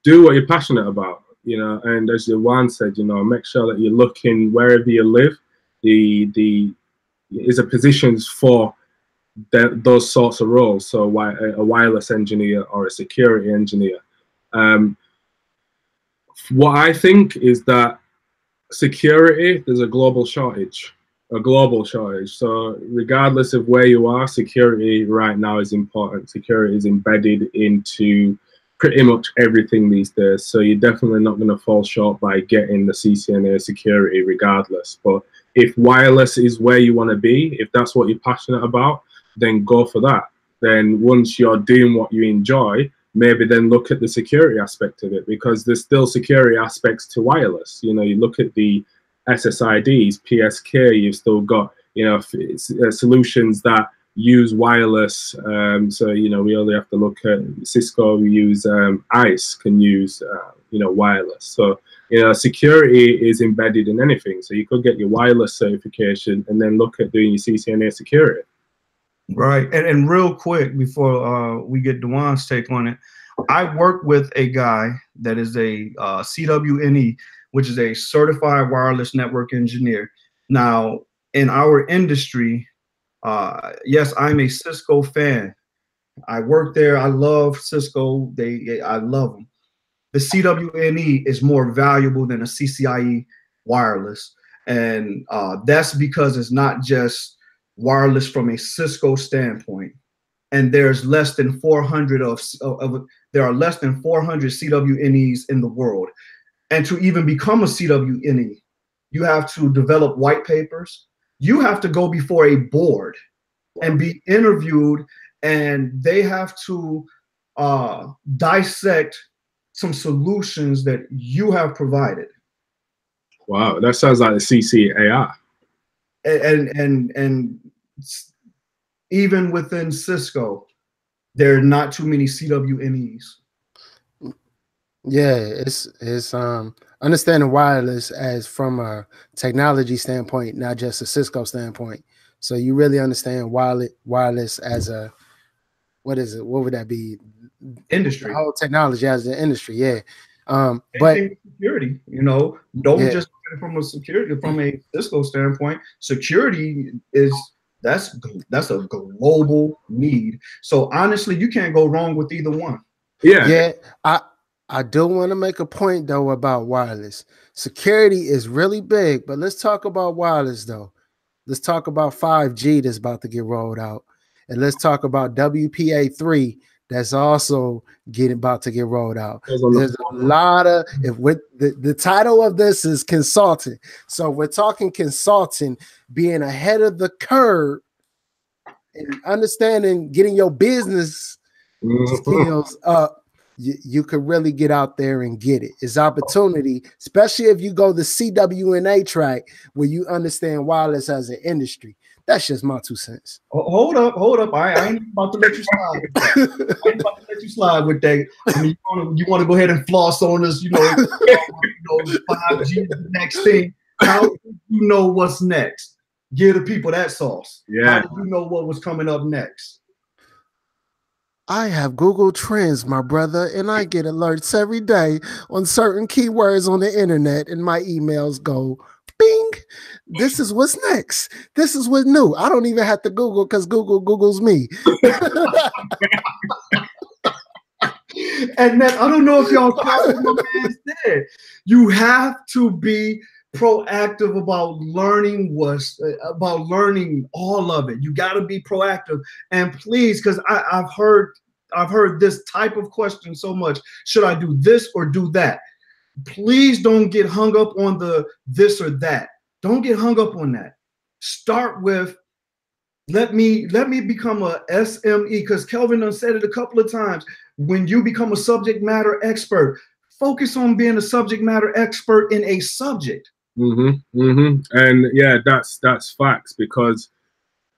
do what you're passionate about, you know, and as Juan said, you know, make sure that you're looking wherever you live. Is a positions for those sorts of roles. So a wireless engineer or a security engineer. What I think is that security, there's a global shortage. So regardless of where you are, security right now is important. Security is embedded into pretty much everything these days. So you're definitely not going to fall short by getting the CCNA security regardless. But if wireless is where you want to be, if that's what you're passionate about, then go for that. Then once you're doing what you enjoy, maybe then look at the security aspect of it, because there's still security aspects to wireless. You know, you look at the SSIDs, PSK, you've still got, you know, solutions that use wireless. So we only have to look at Cisco. We use ICE can use wireless. So security is embedded in anything. So you could get your wireless certification and then look at doing your CCNA security. Right. And real quick before we get Dewan's take on it, I work with a guy that is a CWNE, which is a certified wireless network engineer. Now, in our industry, yes, I'm a Cisco fan. I work there. I love Cisco. I love them. The CWNE is more valuable than a CCIE wireless. And that's because it's not just wireless from a Cisco standpoint. And there's less than 400 there are less than 400 CWNEs in the world. And to even become a CWNE, you have to develop white papers. You have to go before a board and be interviewed, and they have to dissect some solutions that you have provided. Wow, that sounds like the CCAR. And even within Cisco, there are not too many CWNEs. Yeah, it's understanding wireless as from a technology standpoint, not just a Cisco standpoint. So you really understand wireless as a, what is it? What would that be? Industry. The whole technology as an industry, yeah. But security, don't just look at it from a Cisco standpoint. Security that's a global need. So honestly, you can't go wrong with either one. Yeah. I do want to make a point though about wireless. Security is really big, but let's talk about wireless though. Let's talk about 5G that's about to get rolled out. And let's talk about WPA3 that's also about to get rolled out. There's a lot of, the title of this is consulting. So we're talking consulting, being ahead of the curve and understanding, getting your business skills up. You could really get out there and get it. It's opportunity, especially if you go the CWNA track where you understand wireless as an industry. That's just my 2 cents. Hold up. I ain't about to let you slide. I ain't about to let you slide with that. I mean, you want to go ahead and floss on us, 5G is the next thing. How do you know what's next? Give the people that sauce. Yeah. How did you know what was coming up next? I have Google Trends, my brother, and I get alerts every day on certain keywords on the internet, and my emails go, bing, this is what's next. This is what's new. I don't even have to Google because Google Googles me. And then I don't know if y'all caught what my man said. You have to be proactive about learning all of it. You got to be proactive. And please, because I've heard this type of question so much. Should I do this or do that? Please don't get hung up on the this or that. Don't get hung up on that. Start with, let me become a SME, because Kelvin done said it a couple of times. When you become a subject matter expert, focus on being a subject matter expert in a subject. And yeah, that's facts, because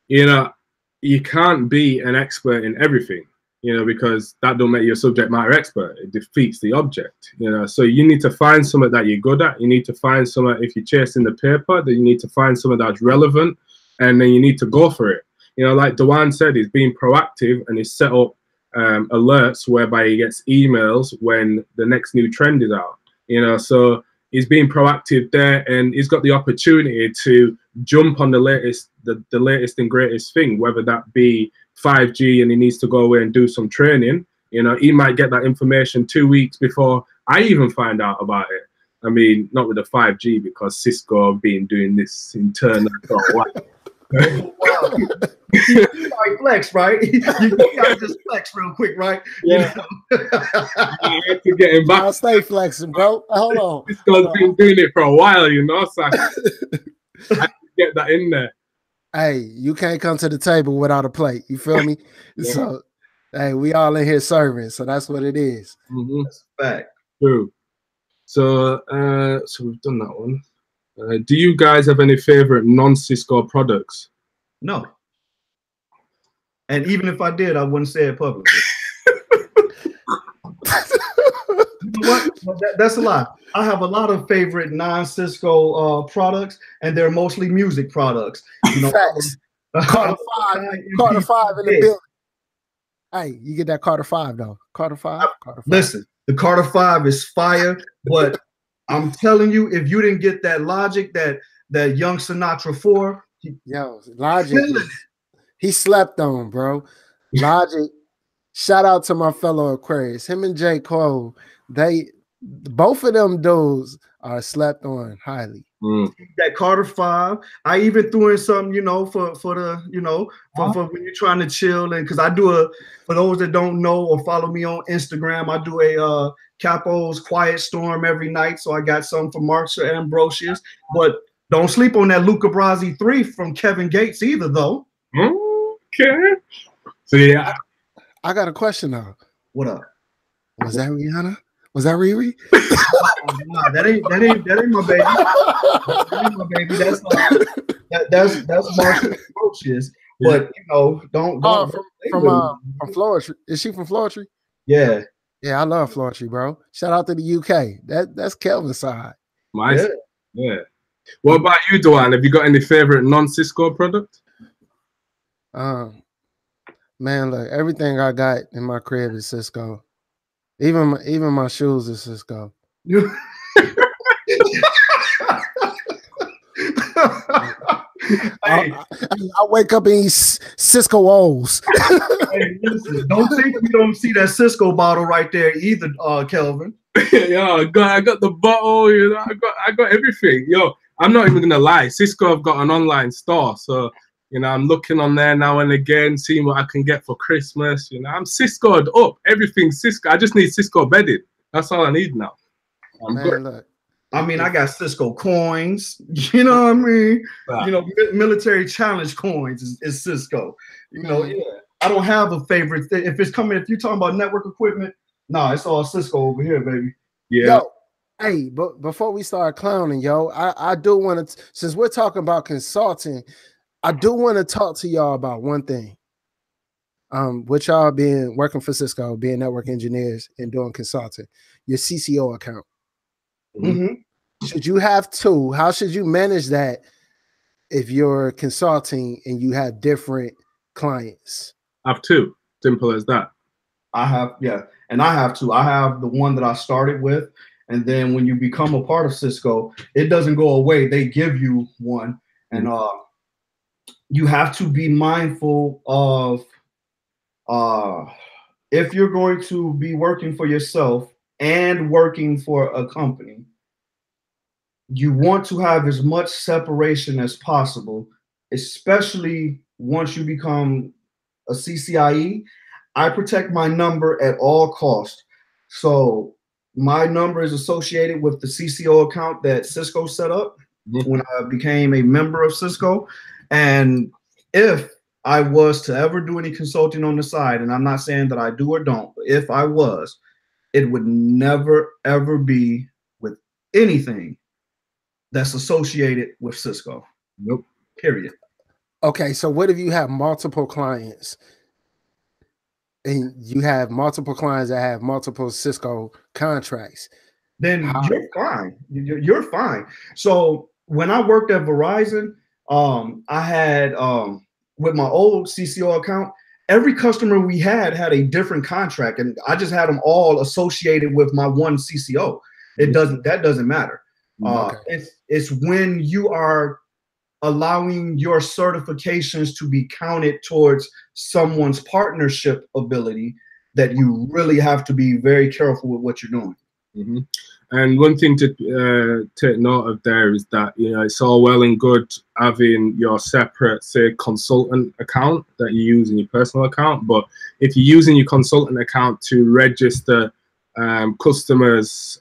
you can't be an expert in everything, because that don't make you a subject matter expert. It defeats the object, so you need to find something that you're good at. You need to find something, if you're chasing the paper, that you need to find something that's relevant, and then you need to go for it. Like Dewan said, he's being proactive and he's set up alerts whereby he gets emails when the next new trend is out, so he's being proactive there, and he's got the opportunity to jump on the latest and greatest thing, whether that be 5G and he needs to go away and do some training. He might get that information 2 weeks before I even find out about it. I mean, not with the 5G, because Cisco have been doing this internal for a while. You flex, right? You gotta just flex real quick, right? Yeah. I have to get him back. I'll stay flexing, bro. Hold on. Cisco's been doing it for a while, so I have to get that in there. Hey, you can't come to the table without a plate. You feel me? Yeah. So, hey, we all in here serving, so that's what it is. That's a fact. True. So, so we've done that one. Do you guys have any favorite non-Cisco products? No. And even if I did, I wouldn't say it publicly. You know what? That's a lot. I have a lot of favorite non-Cisco products, and they're mostly music products. You know, Facts. Carter 5 in the building. Hey, you get that Carter 5 though. Carter 5. Listen, the Carter 5 is fire, but I'm telling you, if you didn't get that Logic, that Young Sinatra 4, Logic, he slept on, bro. Logic. Shout out to my fellow Aquarius. Him and J. Cole, both of them dudes are slept on highly. That Carter 5, I even threw in some, you know, for the, you know, for when you're trying to chill, and because I do for those that don't know or follow me on Instagram, I do a Capo's Quiet Storm every night. So I got some for Marcia Ambrosius, but don't sleep on that Luca Brasi 3 from Kevin Gates either, though. Okay. So yeah. I got a question though. What up? Was that Rihanna? Was that Riri? Nah, that ain't my baby. That ain't my baby. That's Marcia Ambrosius. But you know, don't from Florida. Is she from Florida? Yeah. Yeah, I love Florida, bro. Shout out to the UK. That's Kelvin's side. Nice. Yeah. What about you, Duane? Have you got any favorite non-Cisco product? Man, look, everything I got in my crib is Cisco. Even my shoes is Cisco. I wake up and eat Cisco O's. Hey, listen, don't think we don't see that Cisco bottle right there either, Kelvin. Yo, I got the bottle, you know, I got everything. Yo, I'm not even gonna lie. Cisco have got an online store, so you know, I'm looking on there now and again, seeing what I can get for Christmas. You know, I'm Cisco'd up. Everything's Cisco. I just need Cisco bedded. That's all I need now. Look. I mean, I got Cisco coins. You know what I mean? You know, military challenge coins is Cisco. You know, I don't have a favorite thing. If you're talking about network equipment, nah, it's all Cisco over here, baby. Yeah. Yo, hey, but before we start clowning, yo, I do want to, since we're talking about consulting, I do want to talk to y'all about one thing. With y'all being working for Cisco, being network engineers and doing consulting, your CCO account. Should you have two? How should you manage that if you're consulting and you have different clients? I have two. Simple as that. I have, and I have two. I have the one that I started with, and then when you become a part of Cisco, it doesn't go away. They give you one, and you have to be mindful of if you're going to be working for yourself and working for a company, you want to have as much separation as possible, especially once you become a CCIE. I protect my number at all costs. So my number is associated with the CCO account that Cisco set up when I became a member of Cisco. And if I was to ever do any consulting on the side, and I'm not saying that I do or don't, but if I was, it would never, ever be with anything that's associated with Cisco. Nope. Period. Okay, so what if you have multiple clients and you have multiple clients that have multiple Cisco contracts? Then you're fine. You're fine. So when I worked at Verizon, I had with my old CCO account, every customer we had a different contract, and I just had them all associated with my one CCO. That doesn't matter. It's when you are allowing your certifications to be counted towards someone's partnership ability that you really have to be very careful with what you're doing. And one thing to take note of there is that, you know, it's all well and good having your separate, say, consultant account that you use in your personal account. But if you're using your consultant account to register customers'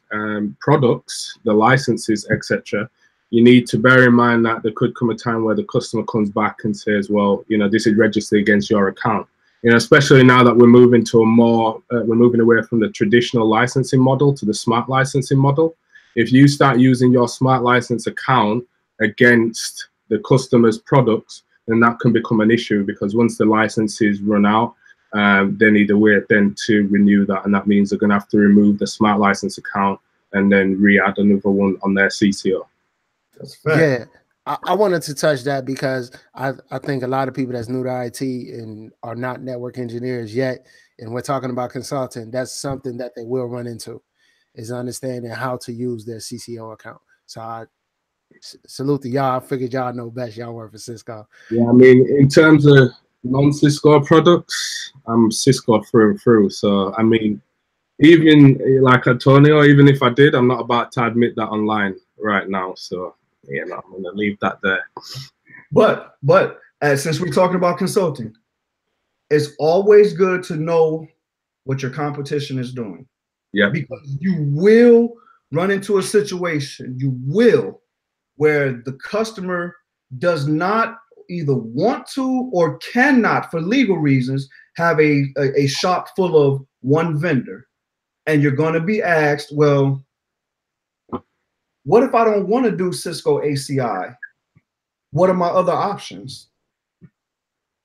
products, the licenses, etc., you need to bear in mind that there could come a time where the customer comes back and says, well, you know, this is registered against your account. You know, especially now that we're moving to a more, we're moving away from the traditional licensing model to the smart licensing model. If you start using your smart license account against the customer's products, then that can become an issue, because once the licenses run out, they need a way then to renew that, and that means they're going to have to remove the smart license account and then re-add another one on their CCO. That's fact. Yeah, I wanted to touch that because I think a lot of people that's new to IT and are not network engineers yet, and we're talking about consulting, that's something that they will run into, is understanding how to use their CCO account. So I salute to y'all. I figured y'all know best. Y'all work for Cisco. Yeah, I mean, in terms of non-Cisco products, I'm Cisco through and through. So, I mean, even like Antonio, even if I did, I'm not about to admit that online right now. So, you know, I'm going to leave that there. But since we're talking about consulting, it's always good to know what your competition is doing. Yeah. Because you will run into a situation, where the customer does not either want to or cannot, for legal reasons, have a shop full of one vendor. And you're going to be asked, well, what if I don't want to do Cisco ACI? What are my other options?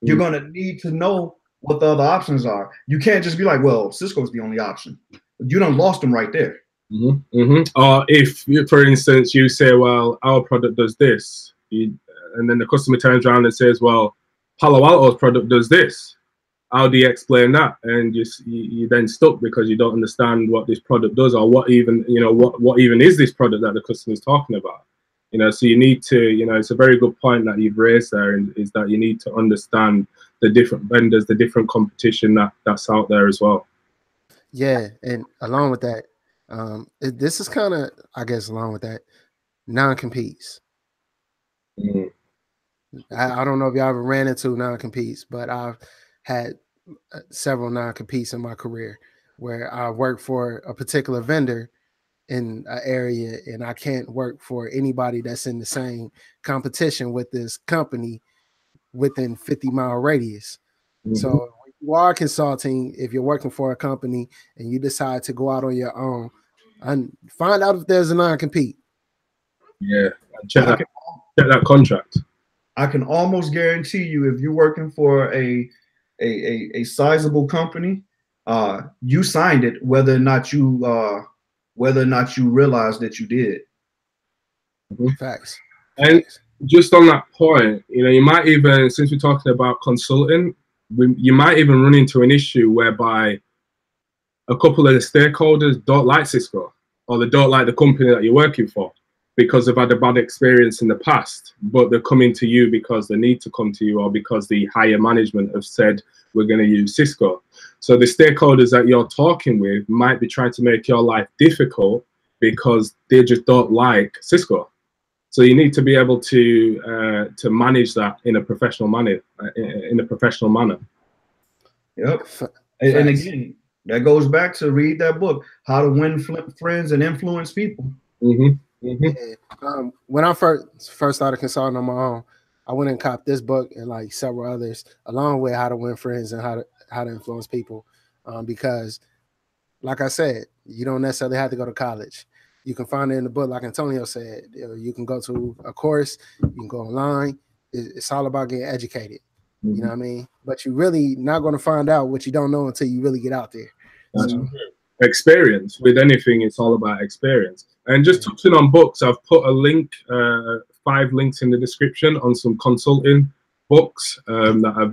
You're going to need to know what the other options are. You can't just be like, well, Cisco's the only option. You done lost them right there. Or if, for instance, you say, well, our product does this, and then the customer turns around and says, well, Palo Alto's product does this. How do you explain that? And you then stuck because you don't understand what this product does, or what even, you know, what even is this product that the customer is talking about. You know, so you need to, you know, it's a very good point that you've raised there, is that you need to understand the different vendors, the different competition that's out there as well. Yeah, and along with that, this is kind of, I guess, along with that, non-competes. I don't know if y'all ever ran into non-competes, but I've had several non-competes in my career where I worked for a particular vendor in an area, and I can't work for anybody that's in the same competition with this company within 50-mile radius. So when you are consulting, if you're working for a company and you decide to go out on your own, and find out if there's a non-compete. Yeah, check that contract. I can almost guarantee you, if you're working for a sizable company, you signed it, whether or not you realize that you did. Facts. And just on that point, you know, you might even, since we're talking about consulting, you might even run into an issue whereby a couple of the stakeholders don't like Cisco, or they don't like the company that you're working for because they've had a bad experience in the past, but they're coming to you because they need to come to you, or because the higher management have said, we're going to use Cisco. So the stakeholders that you're talking with might be trying to make your life difficult because they just don't like Cisco. So you need to be able to manage that in a professional manner. Yep. And again, that goes back to read that book, How to Win Friends and Influence People. When I first started consulting on my own, I went and copped this book and like several others, along with How to Win Friends and How to Influence People, because, like I said, you don't necessarily have to go to college. You can find it in the book, like Antonio said. You can go to a course, you can go online. It's all about getting educated. You know what I mean? But you're really not going to find out what you don't know until you really get out there. So, experience with anything, it's all about experience. And just touching on books, I've put a link, 5 links in the description on some consulting books that are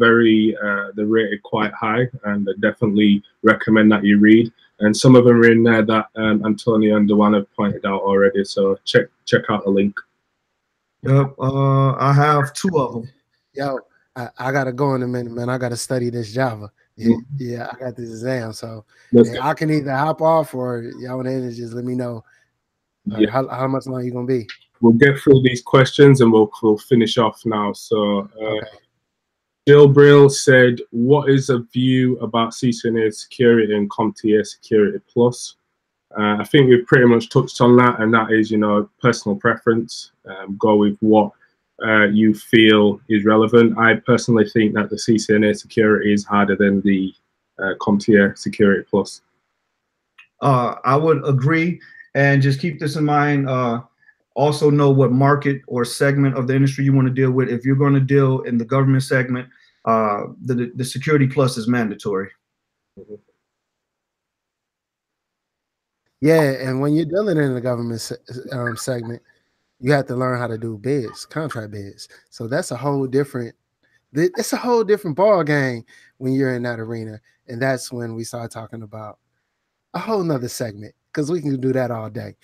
they're rated quite high, and I definitely recommend that you read. And some of them are in there that Antonio and Dewan have pointed out already. So check out the link. Yep, I have 2 of them. Yo, I gotta go in a minute, man. I gotta study this Java. Yeah, I got this exam, so I can either hop off, or y'all want to just let me know how much long you gonna be. We'll get through these questions and we'll finish off now. So Jill Brill said, what is a view about CCNA Security and CompTIA Security Plus? I think we've pretty much touched on that, and that is, you know, personal preference. Go with what you feel is relevant. I personally think that the CCNA Security is harder than the CompTIA Security Plus. I would agree, and just keep this in mind. Also know what market or segment of the industry you want to deal with. If you're going to deal in the government segment, the Security Plus is mandatory. Yeah, and when you're dealing in the government segment, you have to learn how to do bids, contract bids. So that's a whole different. It's a whole different ball game when you're in that arena, and that's when we start talking about a whole nother segment, because we can do that all day.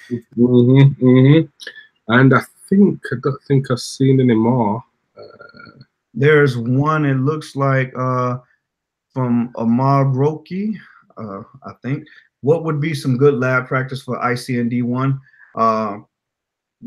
And I don't think I've seen any more. There's one, it looks like from Amar Roki, I think. What would be some good lab practice for ICND1?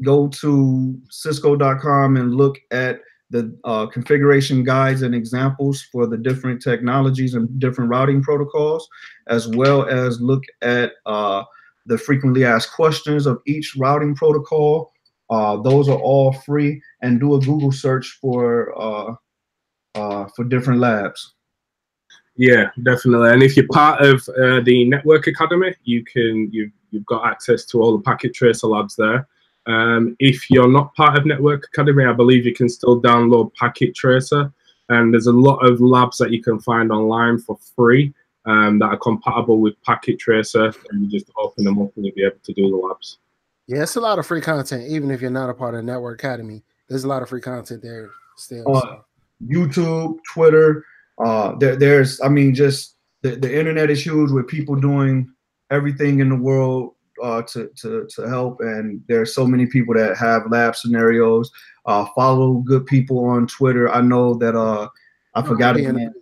Go to cisco.com and look at the configuration guides and examples for the different technologies and different routing protocols, as well as look at the frequently asked questions of each routing protocol. Those are all free, and do a Google search for different labs. Yeah, definitely. And if you're part of the Network Academy, you've got access to all the packet tracer labs there. If you're not part of Network Academy, I believe you can still download Packet Tracer, and there's a lot of labs that you can find online for free that are compatible with Packet Tracer, and you just open them up and you'll be able to do the labs. Yeah, it's a lot of free content, even if you're not a part of Network Academy. There's a lot of free content there still. So. YouTube, Twitter, there's, I mean, just the internet is huge with people doing everything in the world to help, and there's so many people that have lab scenarios. Follow good people on Twitter. I know that I forgot his name.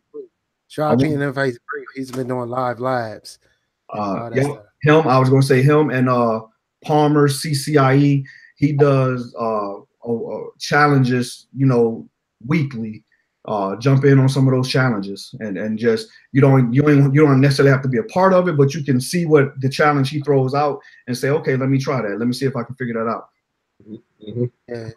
Sharpie and Inface Brief. He's been doing live labs. Yeah, him. I was gonna say him and Palmer CCIE. He does challenges, you know, weekly. Jump in on some of those challenges, and just you don't necessarily have to be a part of it, but you can see what the challenge he throws out and say, okay, let me try that. Let me see if I can figure that out. Yeah,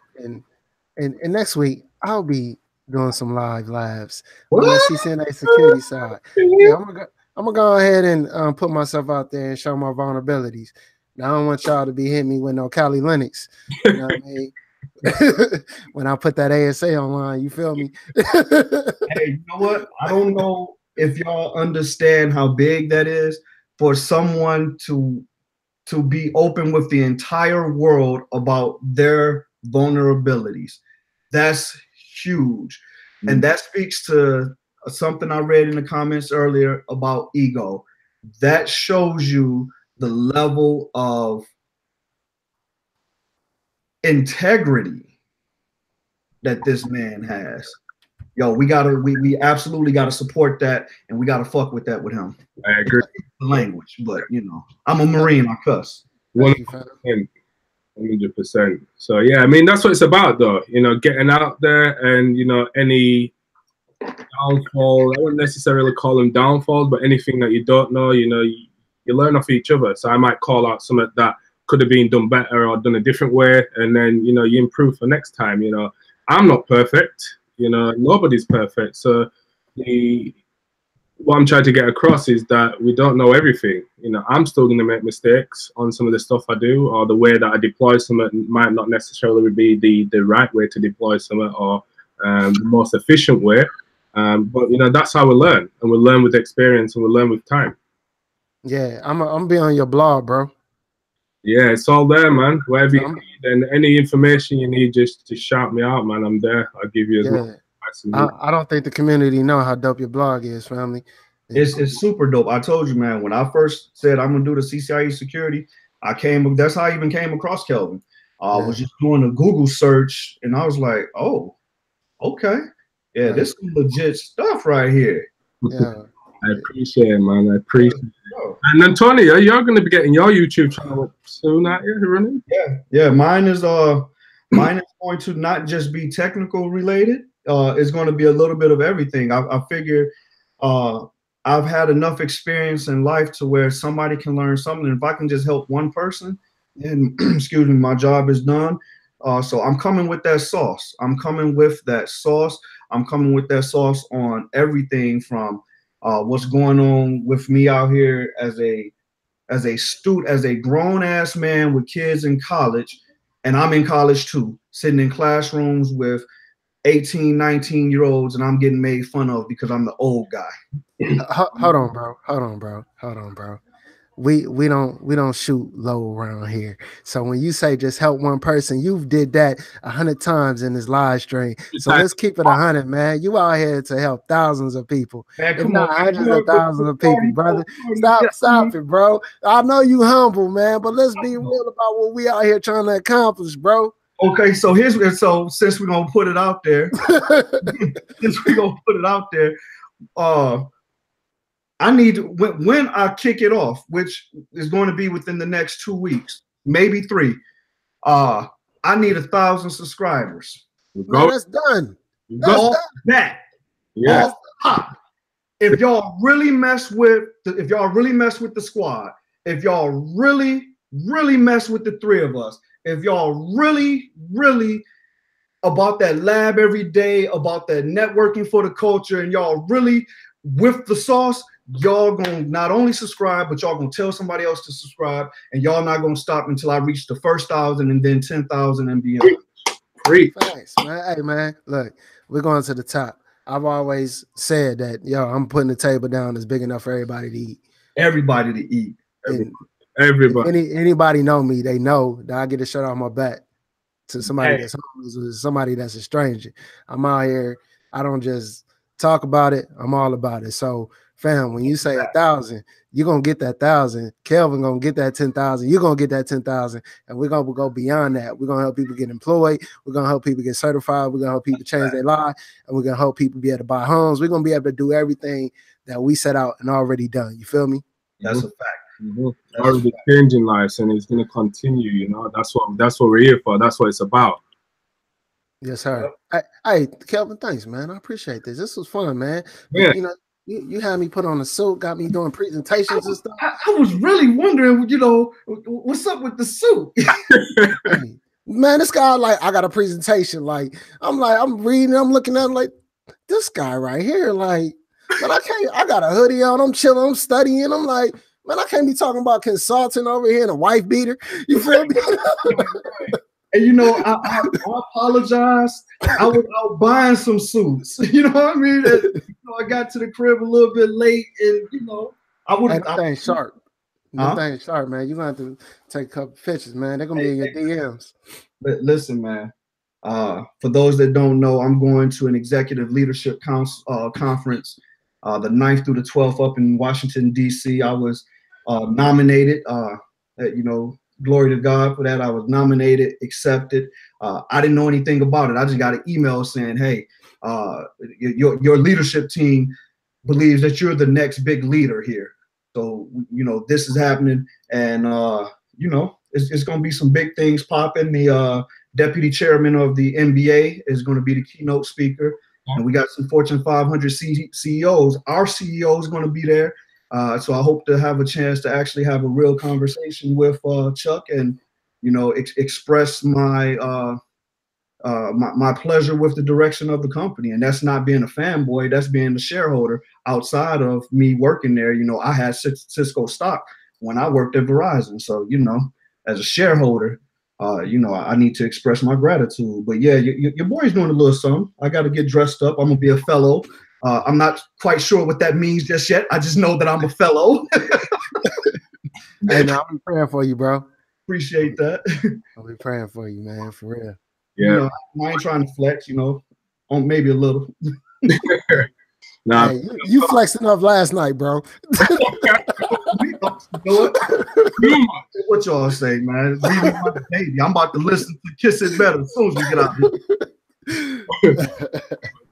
and next week I'll be doing some live labs on the CCNA security side. Yeah, I'm gonna go ahead and put myself out there and show my vulnerabilities. Now I don't want y'all to be hitting me with no Kali Linux. You know what I mean? When I put that ASA online, you feel me? Hey, you know what? I don't know if y'all understand how big that is for someone to be open with the entire world about their vulnerabilities. That's huge. And that speaks to something I read in the comments earlier about ego. That shows you the level of integrity that this man has. Yo, we absolutely gotta support that, and we gotta fuck with that with him. I agree. Language, but you know, I'm a Marine, I cuss. 100%. So yeah, I mean that's what it's about, though. You know, getting out there, and you know, any downfall, I wouldn't necessarily call them downfalls, but anything that you don't know, you know, you learn off each other. So I might call out something that could have been done better or done a different way, and then you know, you improve for next time. You know, I'm not perfect. You know, nobody's perfect. So what I'm trying to get across is that we don't know everything. You know, I'm still going to make mistakes on some of the stuff I do, or the way that I deploy something might not necessarily be the right way to deploy something, or the most efficient way. But you know, that's how we learn, and we learn with experience, and we learn with time. Yeah, I'm gonna be on your blog, bro. Yeah, it's all there, man. Whatever you need, and any information you need, just shout me out, man. I'm there. I'll give you as much. I don't think the community know how dope your blog is, family. It's super dope. I told you, man, when I first said I'm gonna do the CCIE security, that's how I even came across Kelvin. I was just doing a Google search, and I was like, oh, okay. Yeah, this is legit stuff right here. Yeah. I appreciate it, man. I appreciate it. And Antonio, you're going to be getting your YouTube channel up soon, aren't you, running? Yeah. Mine is going to not just be technical related. It's going to be a little bit of everything. I figure I've had enough experience in life to where somebody can learn something. If I can just help one person, then excuse me, my job is done. So I'm coming with that sauce. I'm coming with that sauce on everything from what's going on with me out here as a grown ass man with kids in college, and I'm in college too, sitting in classrooms with 18, 19-year-olds, and I'm getting made fun of because I'm the old guy. Hold on, bro. Hold on, bro. We don't shoot low around here. So when you say just help one person, you did that 100 times in this live stream. So let's keep it 100, man. You out here to help thousands of people, Man, if not hundreds of thousands of people, brother. Stop it, bro. I know you humble, man, but let's be real about what we out here trying to accomplish, bro. Okay, so since we're gonna put it out there, I need to, when I kick it off, which is going to be within the next 2 weeks, maybe 3. I need 1,000 subscribers. Man, that's done. That's All done. that. Yeah. If y'all really mess with the squad, if y'all really mess with the 3 of us, if y'all really about that lab every day, about that networking for the culture, and y'all really with the sauce, y'all gonna not only subscribe, but y'all gonna tell somebody else to subscribe, and y'all not gonna stop until I reach the first 1,000 and then 10,000 and beyond. Great. Thanks, man. Hey, man, look, we're going to the top. I've always said that, I'm putting the table down that's big enough for everybody to eat. Everybody to eat. Everybody. If anybody know me, they know that I get a shirt off my back to somebody that's homeless or somebody that's a stranger. I'm out here. I don't just talk about it. I'm all about it. So, fam, when you say 1,000, you're gonna get that 1,000. Kelvin gonna get that 10,000. You're gonna get that 10,000, and we're gonna go beyond that. We're gonna help people get employed. We're gonna help people get certified. We're gonna help people change their life, and we're gonna help people be able to buy homes. We're gonna be able to do everything that we set out and already done. You feel me? That's a fact. Already changing lives, and it's gonna continue. You know, that's what we're here for. That's what it's about. Yes, sir. Hey, Kelvin, thanks, man. I appreciate this. This was fun, man. Yeah. You know, you had me put on a suit, got me doing presentations and stuff. I was really wondering, what's up with the suit? Hey, man, this guy, like, I got a presentation. I'm reading, I'm looking at him like, this guy right here, like, but I got a hoodie on, I'm chilling, I'm studying. I'm like, man, I can't be talking about consulting over here and a wife beater. You feel me? And I apologize. I was out buying some suits. You know what I mean? I got to the crib a little bit late, and I would. That thing sharp. That thing sharp, man. You're gonna have to take a couple pictures, man. They're gonna be in your DMs. Listen, man. For those that don't know, I'm going to an executive leadership conference, the 9th through the 12th up in Washington, D.C. I was nominated. Glory to God for that. I was nominated, accepted. I didn't know anything about it. I just got an email saying, hey, your leadership team believes that you're the next big leader here. So, this is happening. And, it's going to be some big things popping. The deputy chairman of the NBA is going to be the keynote speaker. And we got some Fortune 500 CEOs. Our CEO is going to be there. So I hope to have a chance to actually have a real conversation with Chuck and, express my my pleasure with the direction of the company. And that's not being a fanboy, that's being a shareholder. Outside of me working there, I had Cisco stock when I worked at Verizon. So, as a shareholder, I need to express my gratitude. But yeah, your boy's doing a little something. I got to get dressed up. I'm going to be a fellow. I'm not quite sure what that means just yet. I just know that I'm a fellow. Hey, man, I'll be praying for you, bro. Appreciate that. I'll be praying for you, man, for real. Yeah. I ain't trying to flex, on maybe a little. Nah. Hey, you flexed enough last night, bro. What y'all say, man? Baby, I'm about to listen to Kiss It Better as soon as we get out here.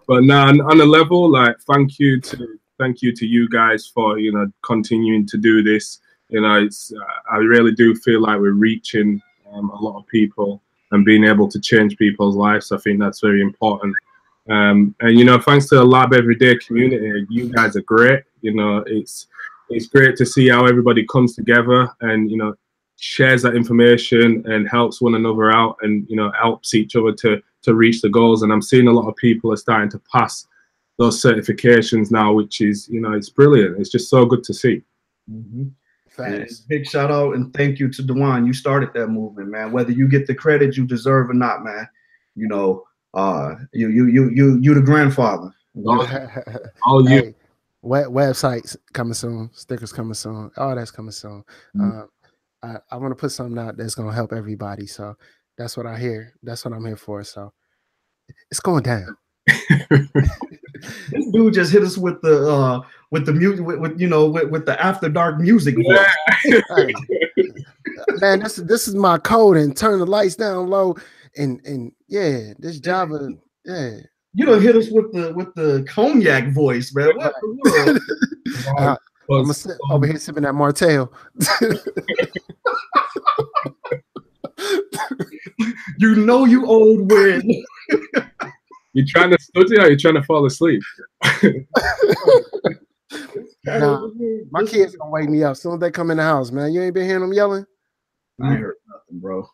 But now on the level, like, thank you to you guys for continuing to do this. I really do feel like we're reaching a lot of people and being able to change people's lives. I think that's very important. And thanks to the Lab Everyday community, you guys are great. It's great to see how everybody comes together and shares that information and helps one another out and helps each other to reach the goals. And I'm seeing a lot of people are starting to pass those certifications now, which is it's brilliant. It's just so good to see. Mm-hmm. And big shout out and thank you to Dewan. You started that movement, man. Whether you get the credit you deserve or not, man. You know, you the grandfather. All you. Hey, websites coming soon, stickers coming soon, all that's coming soon. I want to put something out that's gonna help everybody. So that's what I hear. That's what I'm here for. So it's going down. This dude just hit us with the music, with the after dark music. Hey, man, this is my code, and turn the lights down low, and yeah, this Java, yeah. You don't hit us with the cognac voice, man. What the world? I'm gonna sit over here sipping that Martell. You know you old when. You trying to study or you trying to fall asleep? Nah, my kids gonna wake me up as soon as they come in the house, man. You ain't been hearing them yelling? I ain't heard nothing, bro.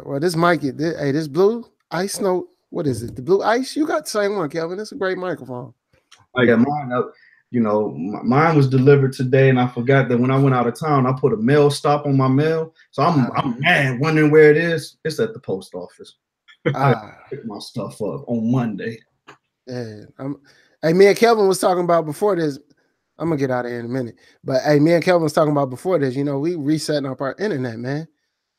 Well, this mic, this blue ice note. What is it? The blue ice? You got the same one, Kelvin. It's a great microphone. Yeah, mine was delivered today, and I forgot that when I went out of town, I put a mail stop on my mail. So I'm mad, wondering where it is. It's at the post office. I pick my stuff up on Monday. Yeah, hey, me and Kelvin was talking about before this. I'm gonna get out of here in a minute, but hey, me and Kelvin was talking about before this. You know, we resetting up our internet, man.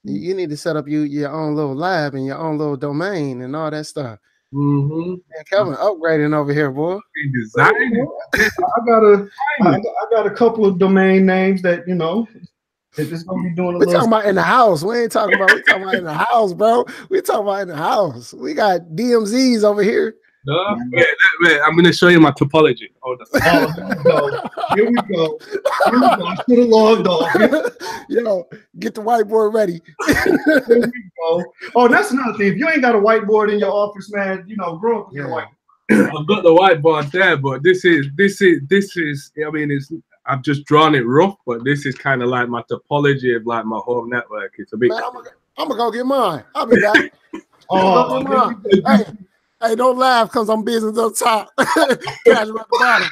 You need to set up your own little lab and your own little domain and all that stuff. Mm-hmm. Man, Kelvin upgrading over here, boy. I got a couple of domain names that it's gonna be doing. We're talking about in the house. We ain't talking about. We talking about in the house, bro. We talking about in the house. We got DMZs over here. No, wait, I'm gonna show you my topology. Hold on. Here we go. I should have logged off. Yo, get the whiteboard ready. Here we go. Oh, that's another thing. If you ain't got a whiteboard in your office, man, grow up with your whiteboard. I've got the whiteboard there, but this is. I mean, I've just drawn it rough, but this is kind of like my topology of like my home network. It's a bit. Man, I'm gonna go get mine. I'll be back. Hey, don't laugh because I'm busy at the top. Cash at the bottom.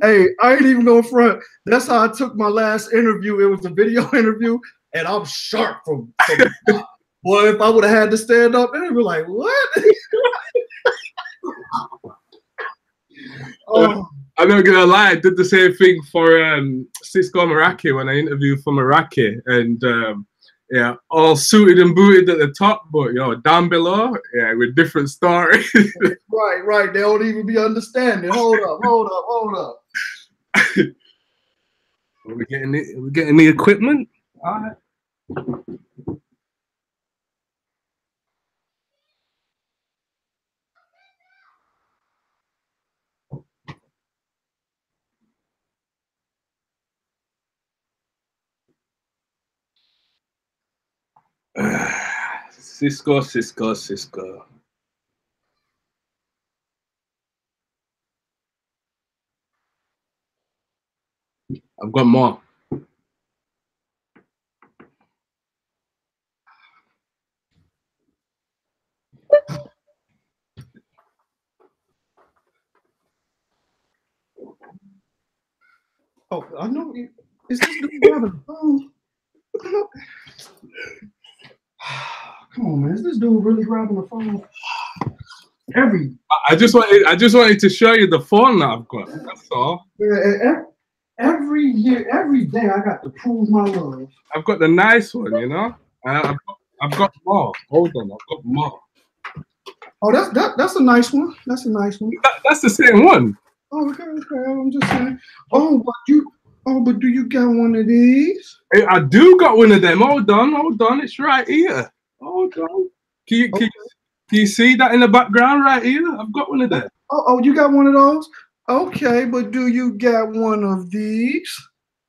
Hey, I ain't even going front. That's how I took my last interview. It was a video interview, and I'm sharp from boy, if I would have had to stand up, they'd be like, what? I'm not gonna lie, I did the same thing for Cisco Meraki when I interviewed for Meraki, and all suited and booted at the top, but down below, with different stories. Right. They don't even be understanding. Hold up. We're getting the equipment. All right. Cisco. I've got more. Oh, I know. Is this dude grabbing the phone? Come on, man. Is this dude really grabbing the phone? I just wanted to show you the phone that I've got. That's all. Every year, every day, I got to prove my love. I've got the nice one, I've got more. Hold on, I've got more. Oh, that's a nice one. That's a nice one. That's the same one. Oh, okay. I'm just saying. But do you got one of these? Hey, I do got one of them. Hold on. It's right here. Hold on. Can you see that in the background right here? I've got one of them. Oh, you got one of those? Okay, but do you got one of these?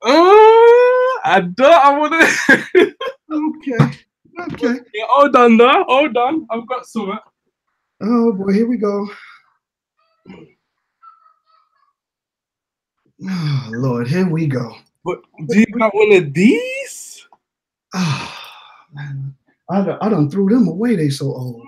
I don't. I want to. Okay. Yeah, hold on, though. Hold on. I've got some. Oh boy, here we go. Oh Lord, here we go. But do you got one of these? Oh man, I done threw them away. They so old.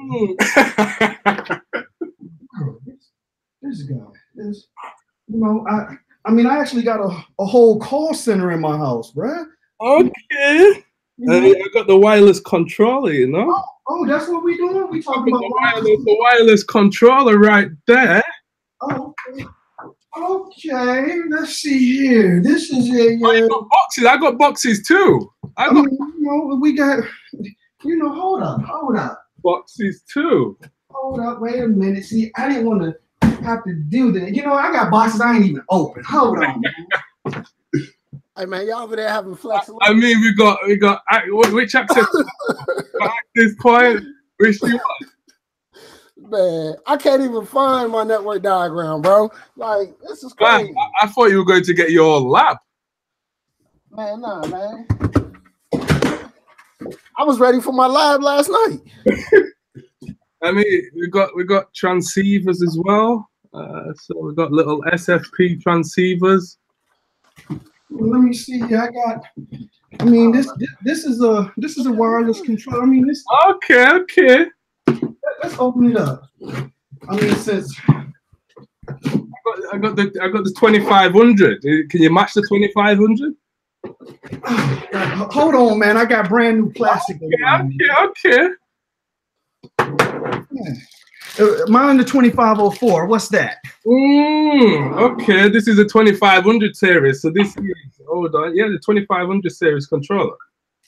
I mean, I actually got a whole call center in my house, bruh. Okay. I got the wireless controller, you know. Oh, that's what we doing. We talking about the wireless controller right there. Oh, okay. Let's see here. This is a. You got boxes. I got boxes too. I mean, we got. Hold up. Boxes too. Hold up. Wait a minute. See, I didn't want to have to do that. I got boxes I ain't even open. Hold on. Hey man, y'all over there having flex. I mean, we got. Which access? At this point, which you want? Man, I can't even find my network diagram, bro. Like, this is crazy. I thought you were going to get your lab. Man, nah, man. I was ready for my lab last night. I mean, we got transceivers as well. So we got little SFP transceivers. Let me see. I mean, this is a wireless control. I mean, this. Okay. Let's open it up. I mean, since I got the 2500. Can you match the 2500? Hold on, man. I got brand new plastic. Okay. Mine the 2504. What's that? Okay. This is a 2500 series. So this is the 2500 series controller.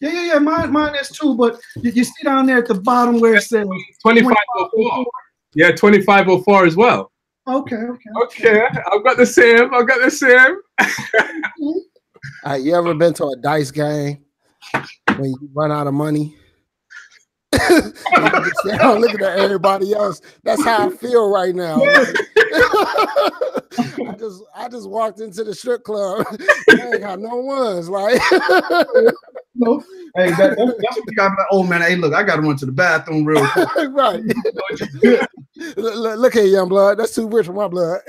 Yeah. Mine is too. But you see down there at the bottom where it says 2504. Yeah, 2504 as well. Okay. I've got the same. You ever been to a dice game when you run out of money? I'm looking at everybody else. That's how I feel right now. I just walked into the strip club. I ain't got no ones. Like, no. Hey, that's what you got. Oh man, hey, look, I got to run to the bathroom real quick. Right. Look here, young blood. That's too rich for my blood.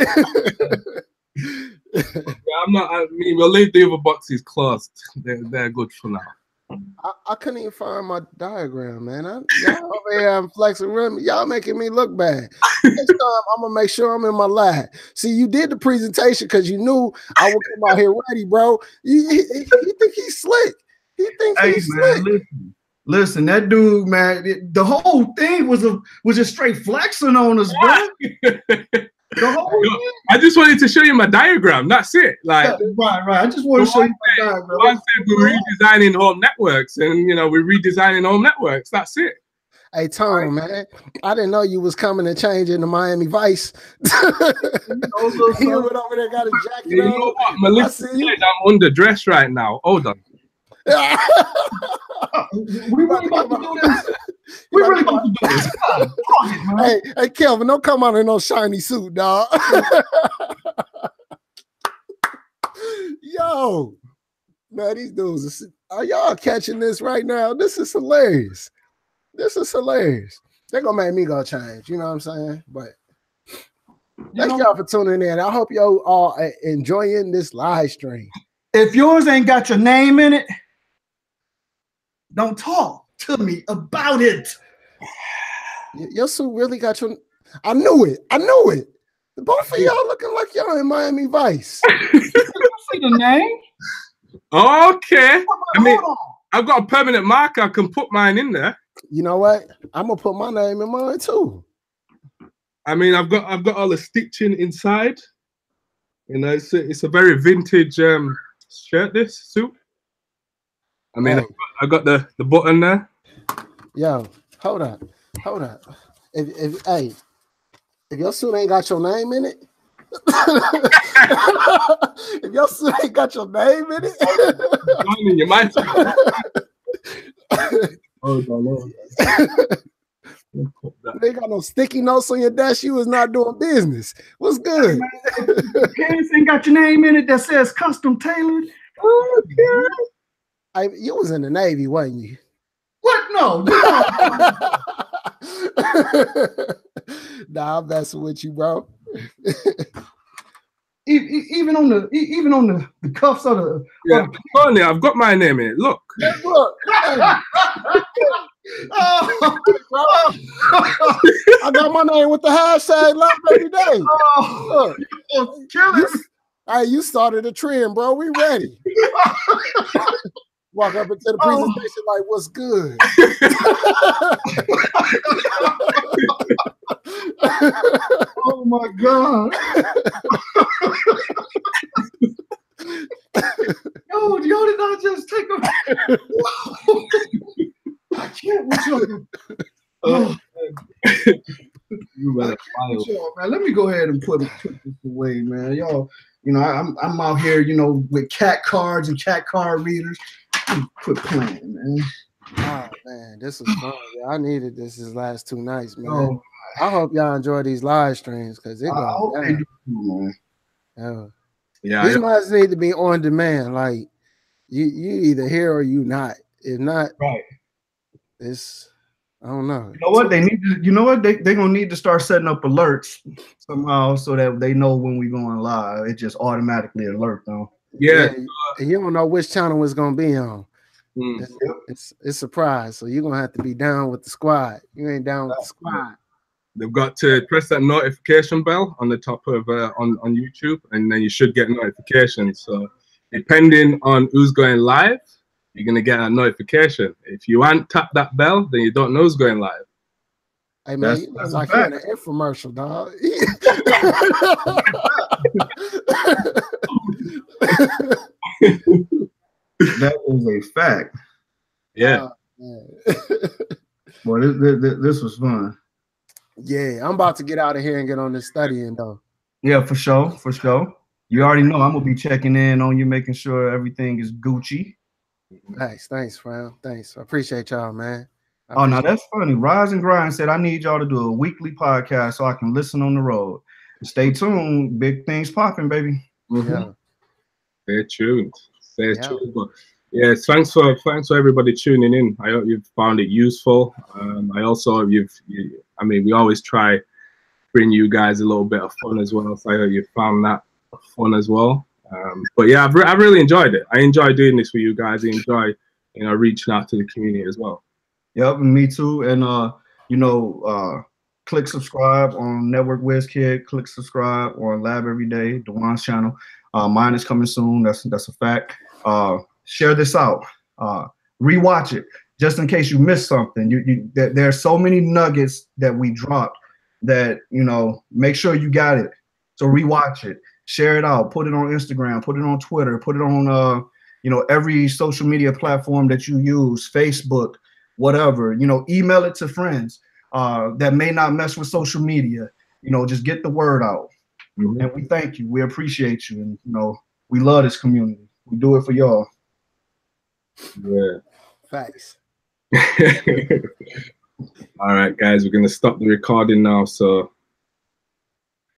I'm not. I mean, we'll leave the other boxes closed. They're good for now. I couldn't even find my diagram, man. Y'all over here, I'm flexing rim. Y'all making me look bad. Next time, I'm gonna make sure I'm in my lab. See, you did the presentation because you knew I would come out here ready, bro. You think he's slick? He thinks he's slick. Listen, that dude, man. The whole thing was just straight flexing on us, bro. I just wanted to show you my diagram. That's it. Like, right. I just want to show you my diagram. One said we're redesigning home networks, and we're redesigning home networks. That's it. Hey Tom, man, I didn't know you was coming and changing to Miami Vice. You went over there, got a jacket. You know what? Melissa said I'm underdressed right now. Hold on. We really about to do this. We really about to do this. Hey, Kelvin, don't come out in no shiny suit, dog. Yo, man, these dudes are y'all catching this right now? This is hilarious. They're gonna make me go change. You know what I'm saying? But thank y'all for tuning in. I hope y'all are enjoying this live stream. If yours ain't got your name in it, don't talk to me about it. Your suit really got your. I knew it. Both of y'all looking like y'all in Miami Vice. You see the name? Okay. I mean, I've got a permanent marker. I can put mine in there. You know what? I'm gonna put my name in mine too. I mean, I've got all the stitching inside. It's a very vintage shirt. This suit. I mean, I got the button there. Yo, hold up. If your suit ain't got your name in it, if your suit ain't got your name in it, you might. They got no sticky notes on your desk. You was not doing business. What's good? Pants ain't got your name in it that says custom tailored. You was in the Navy, wasn't you? What? No. Nah, I'm messing with you, bro. Even on the cuffs of the Tony, I've got my name in it. Look. Look. I got my name with the hashtag Love Baby Day. Hey, you started a trend, bro. We ready. Walk up into the presentation like, what's good? Oh my God. Yo, did I just take a I can't with you. Oh. You better file. Sure, man. Let me go ahead and put this away, man. Y'all, you know, I'm out here, you know, with cat cards and cat card readers. Quit playing, man. Oh man, this was fun. I needed this last 2 nights, man. Oh, I hope y'all enjoy these live streams because it goes down. They do, man. Yeah, these mics need to be on demand. Like you either here or you not. If not, right. It's I don't know. You know what they need to? You know what they're gonna need to start setting up alerts somehow so that they know when we going live. It just automatically alert them. Yeah, and you don't know which channel it's gonna be on. It's a surprise. So you're gonna have to be down with the squad. You ain't down with the squad. They've got to press that notification bell on the top of on YouTube, and then you should get notifications. So depending on who's going live, you're gonna get a notification. If you haven't tapped that bell, then you don't know who's going live. Hey man, that's like you're in an infomercial, dog. That is a fact. Yeah. Boy, this was fun. Yeah, I'm about to get out of here and get on this studying though. Yeah, for sure, for sure. You already know I'm gonna be checking in on you, making sure everything is Gucci. Thanks, fam. Thanks. I appreciate y'all, man. Oh, now that's funny. Rise and Grind said I need y'all to do a weekly podcast so I can listen on the road. Stay tuned. Big things popping, baby. Yeah. Stay tuned. Stay tuned. But yeah, thanks for everybody tuning in. I hope you've found it useful. I also I mean, we always try bring you guys a little bit of fun as well. So I hope you found that fun as well. But yeah, I've really enjoyed it. I enjoy doing this with you guys. I enjoy, reaching out to the community as well. Yep, me too. And click subscribe on Network WizKid. Click subscribe on Lab Every Day, Dewan's channel. Mine is coming soon. That's a fact. Share this out. Rewatch it just in case you missed something. There's so many nuggets that we dropped that make sure you got it. So rewatch it. Share it out. Put it on Instagram. Put it on Twitter. Put it on every social media platform that you use. Facebook. Whatever, email it to friends that may not mess with social media. Just get the word out. And we thank you. We appreciate you. And, we love this community. We do it for y'all. Yeah. Thanks. All right, guys, we're going to stop the recording now. So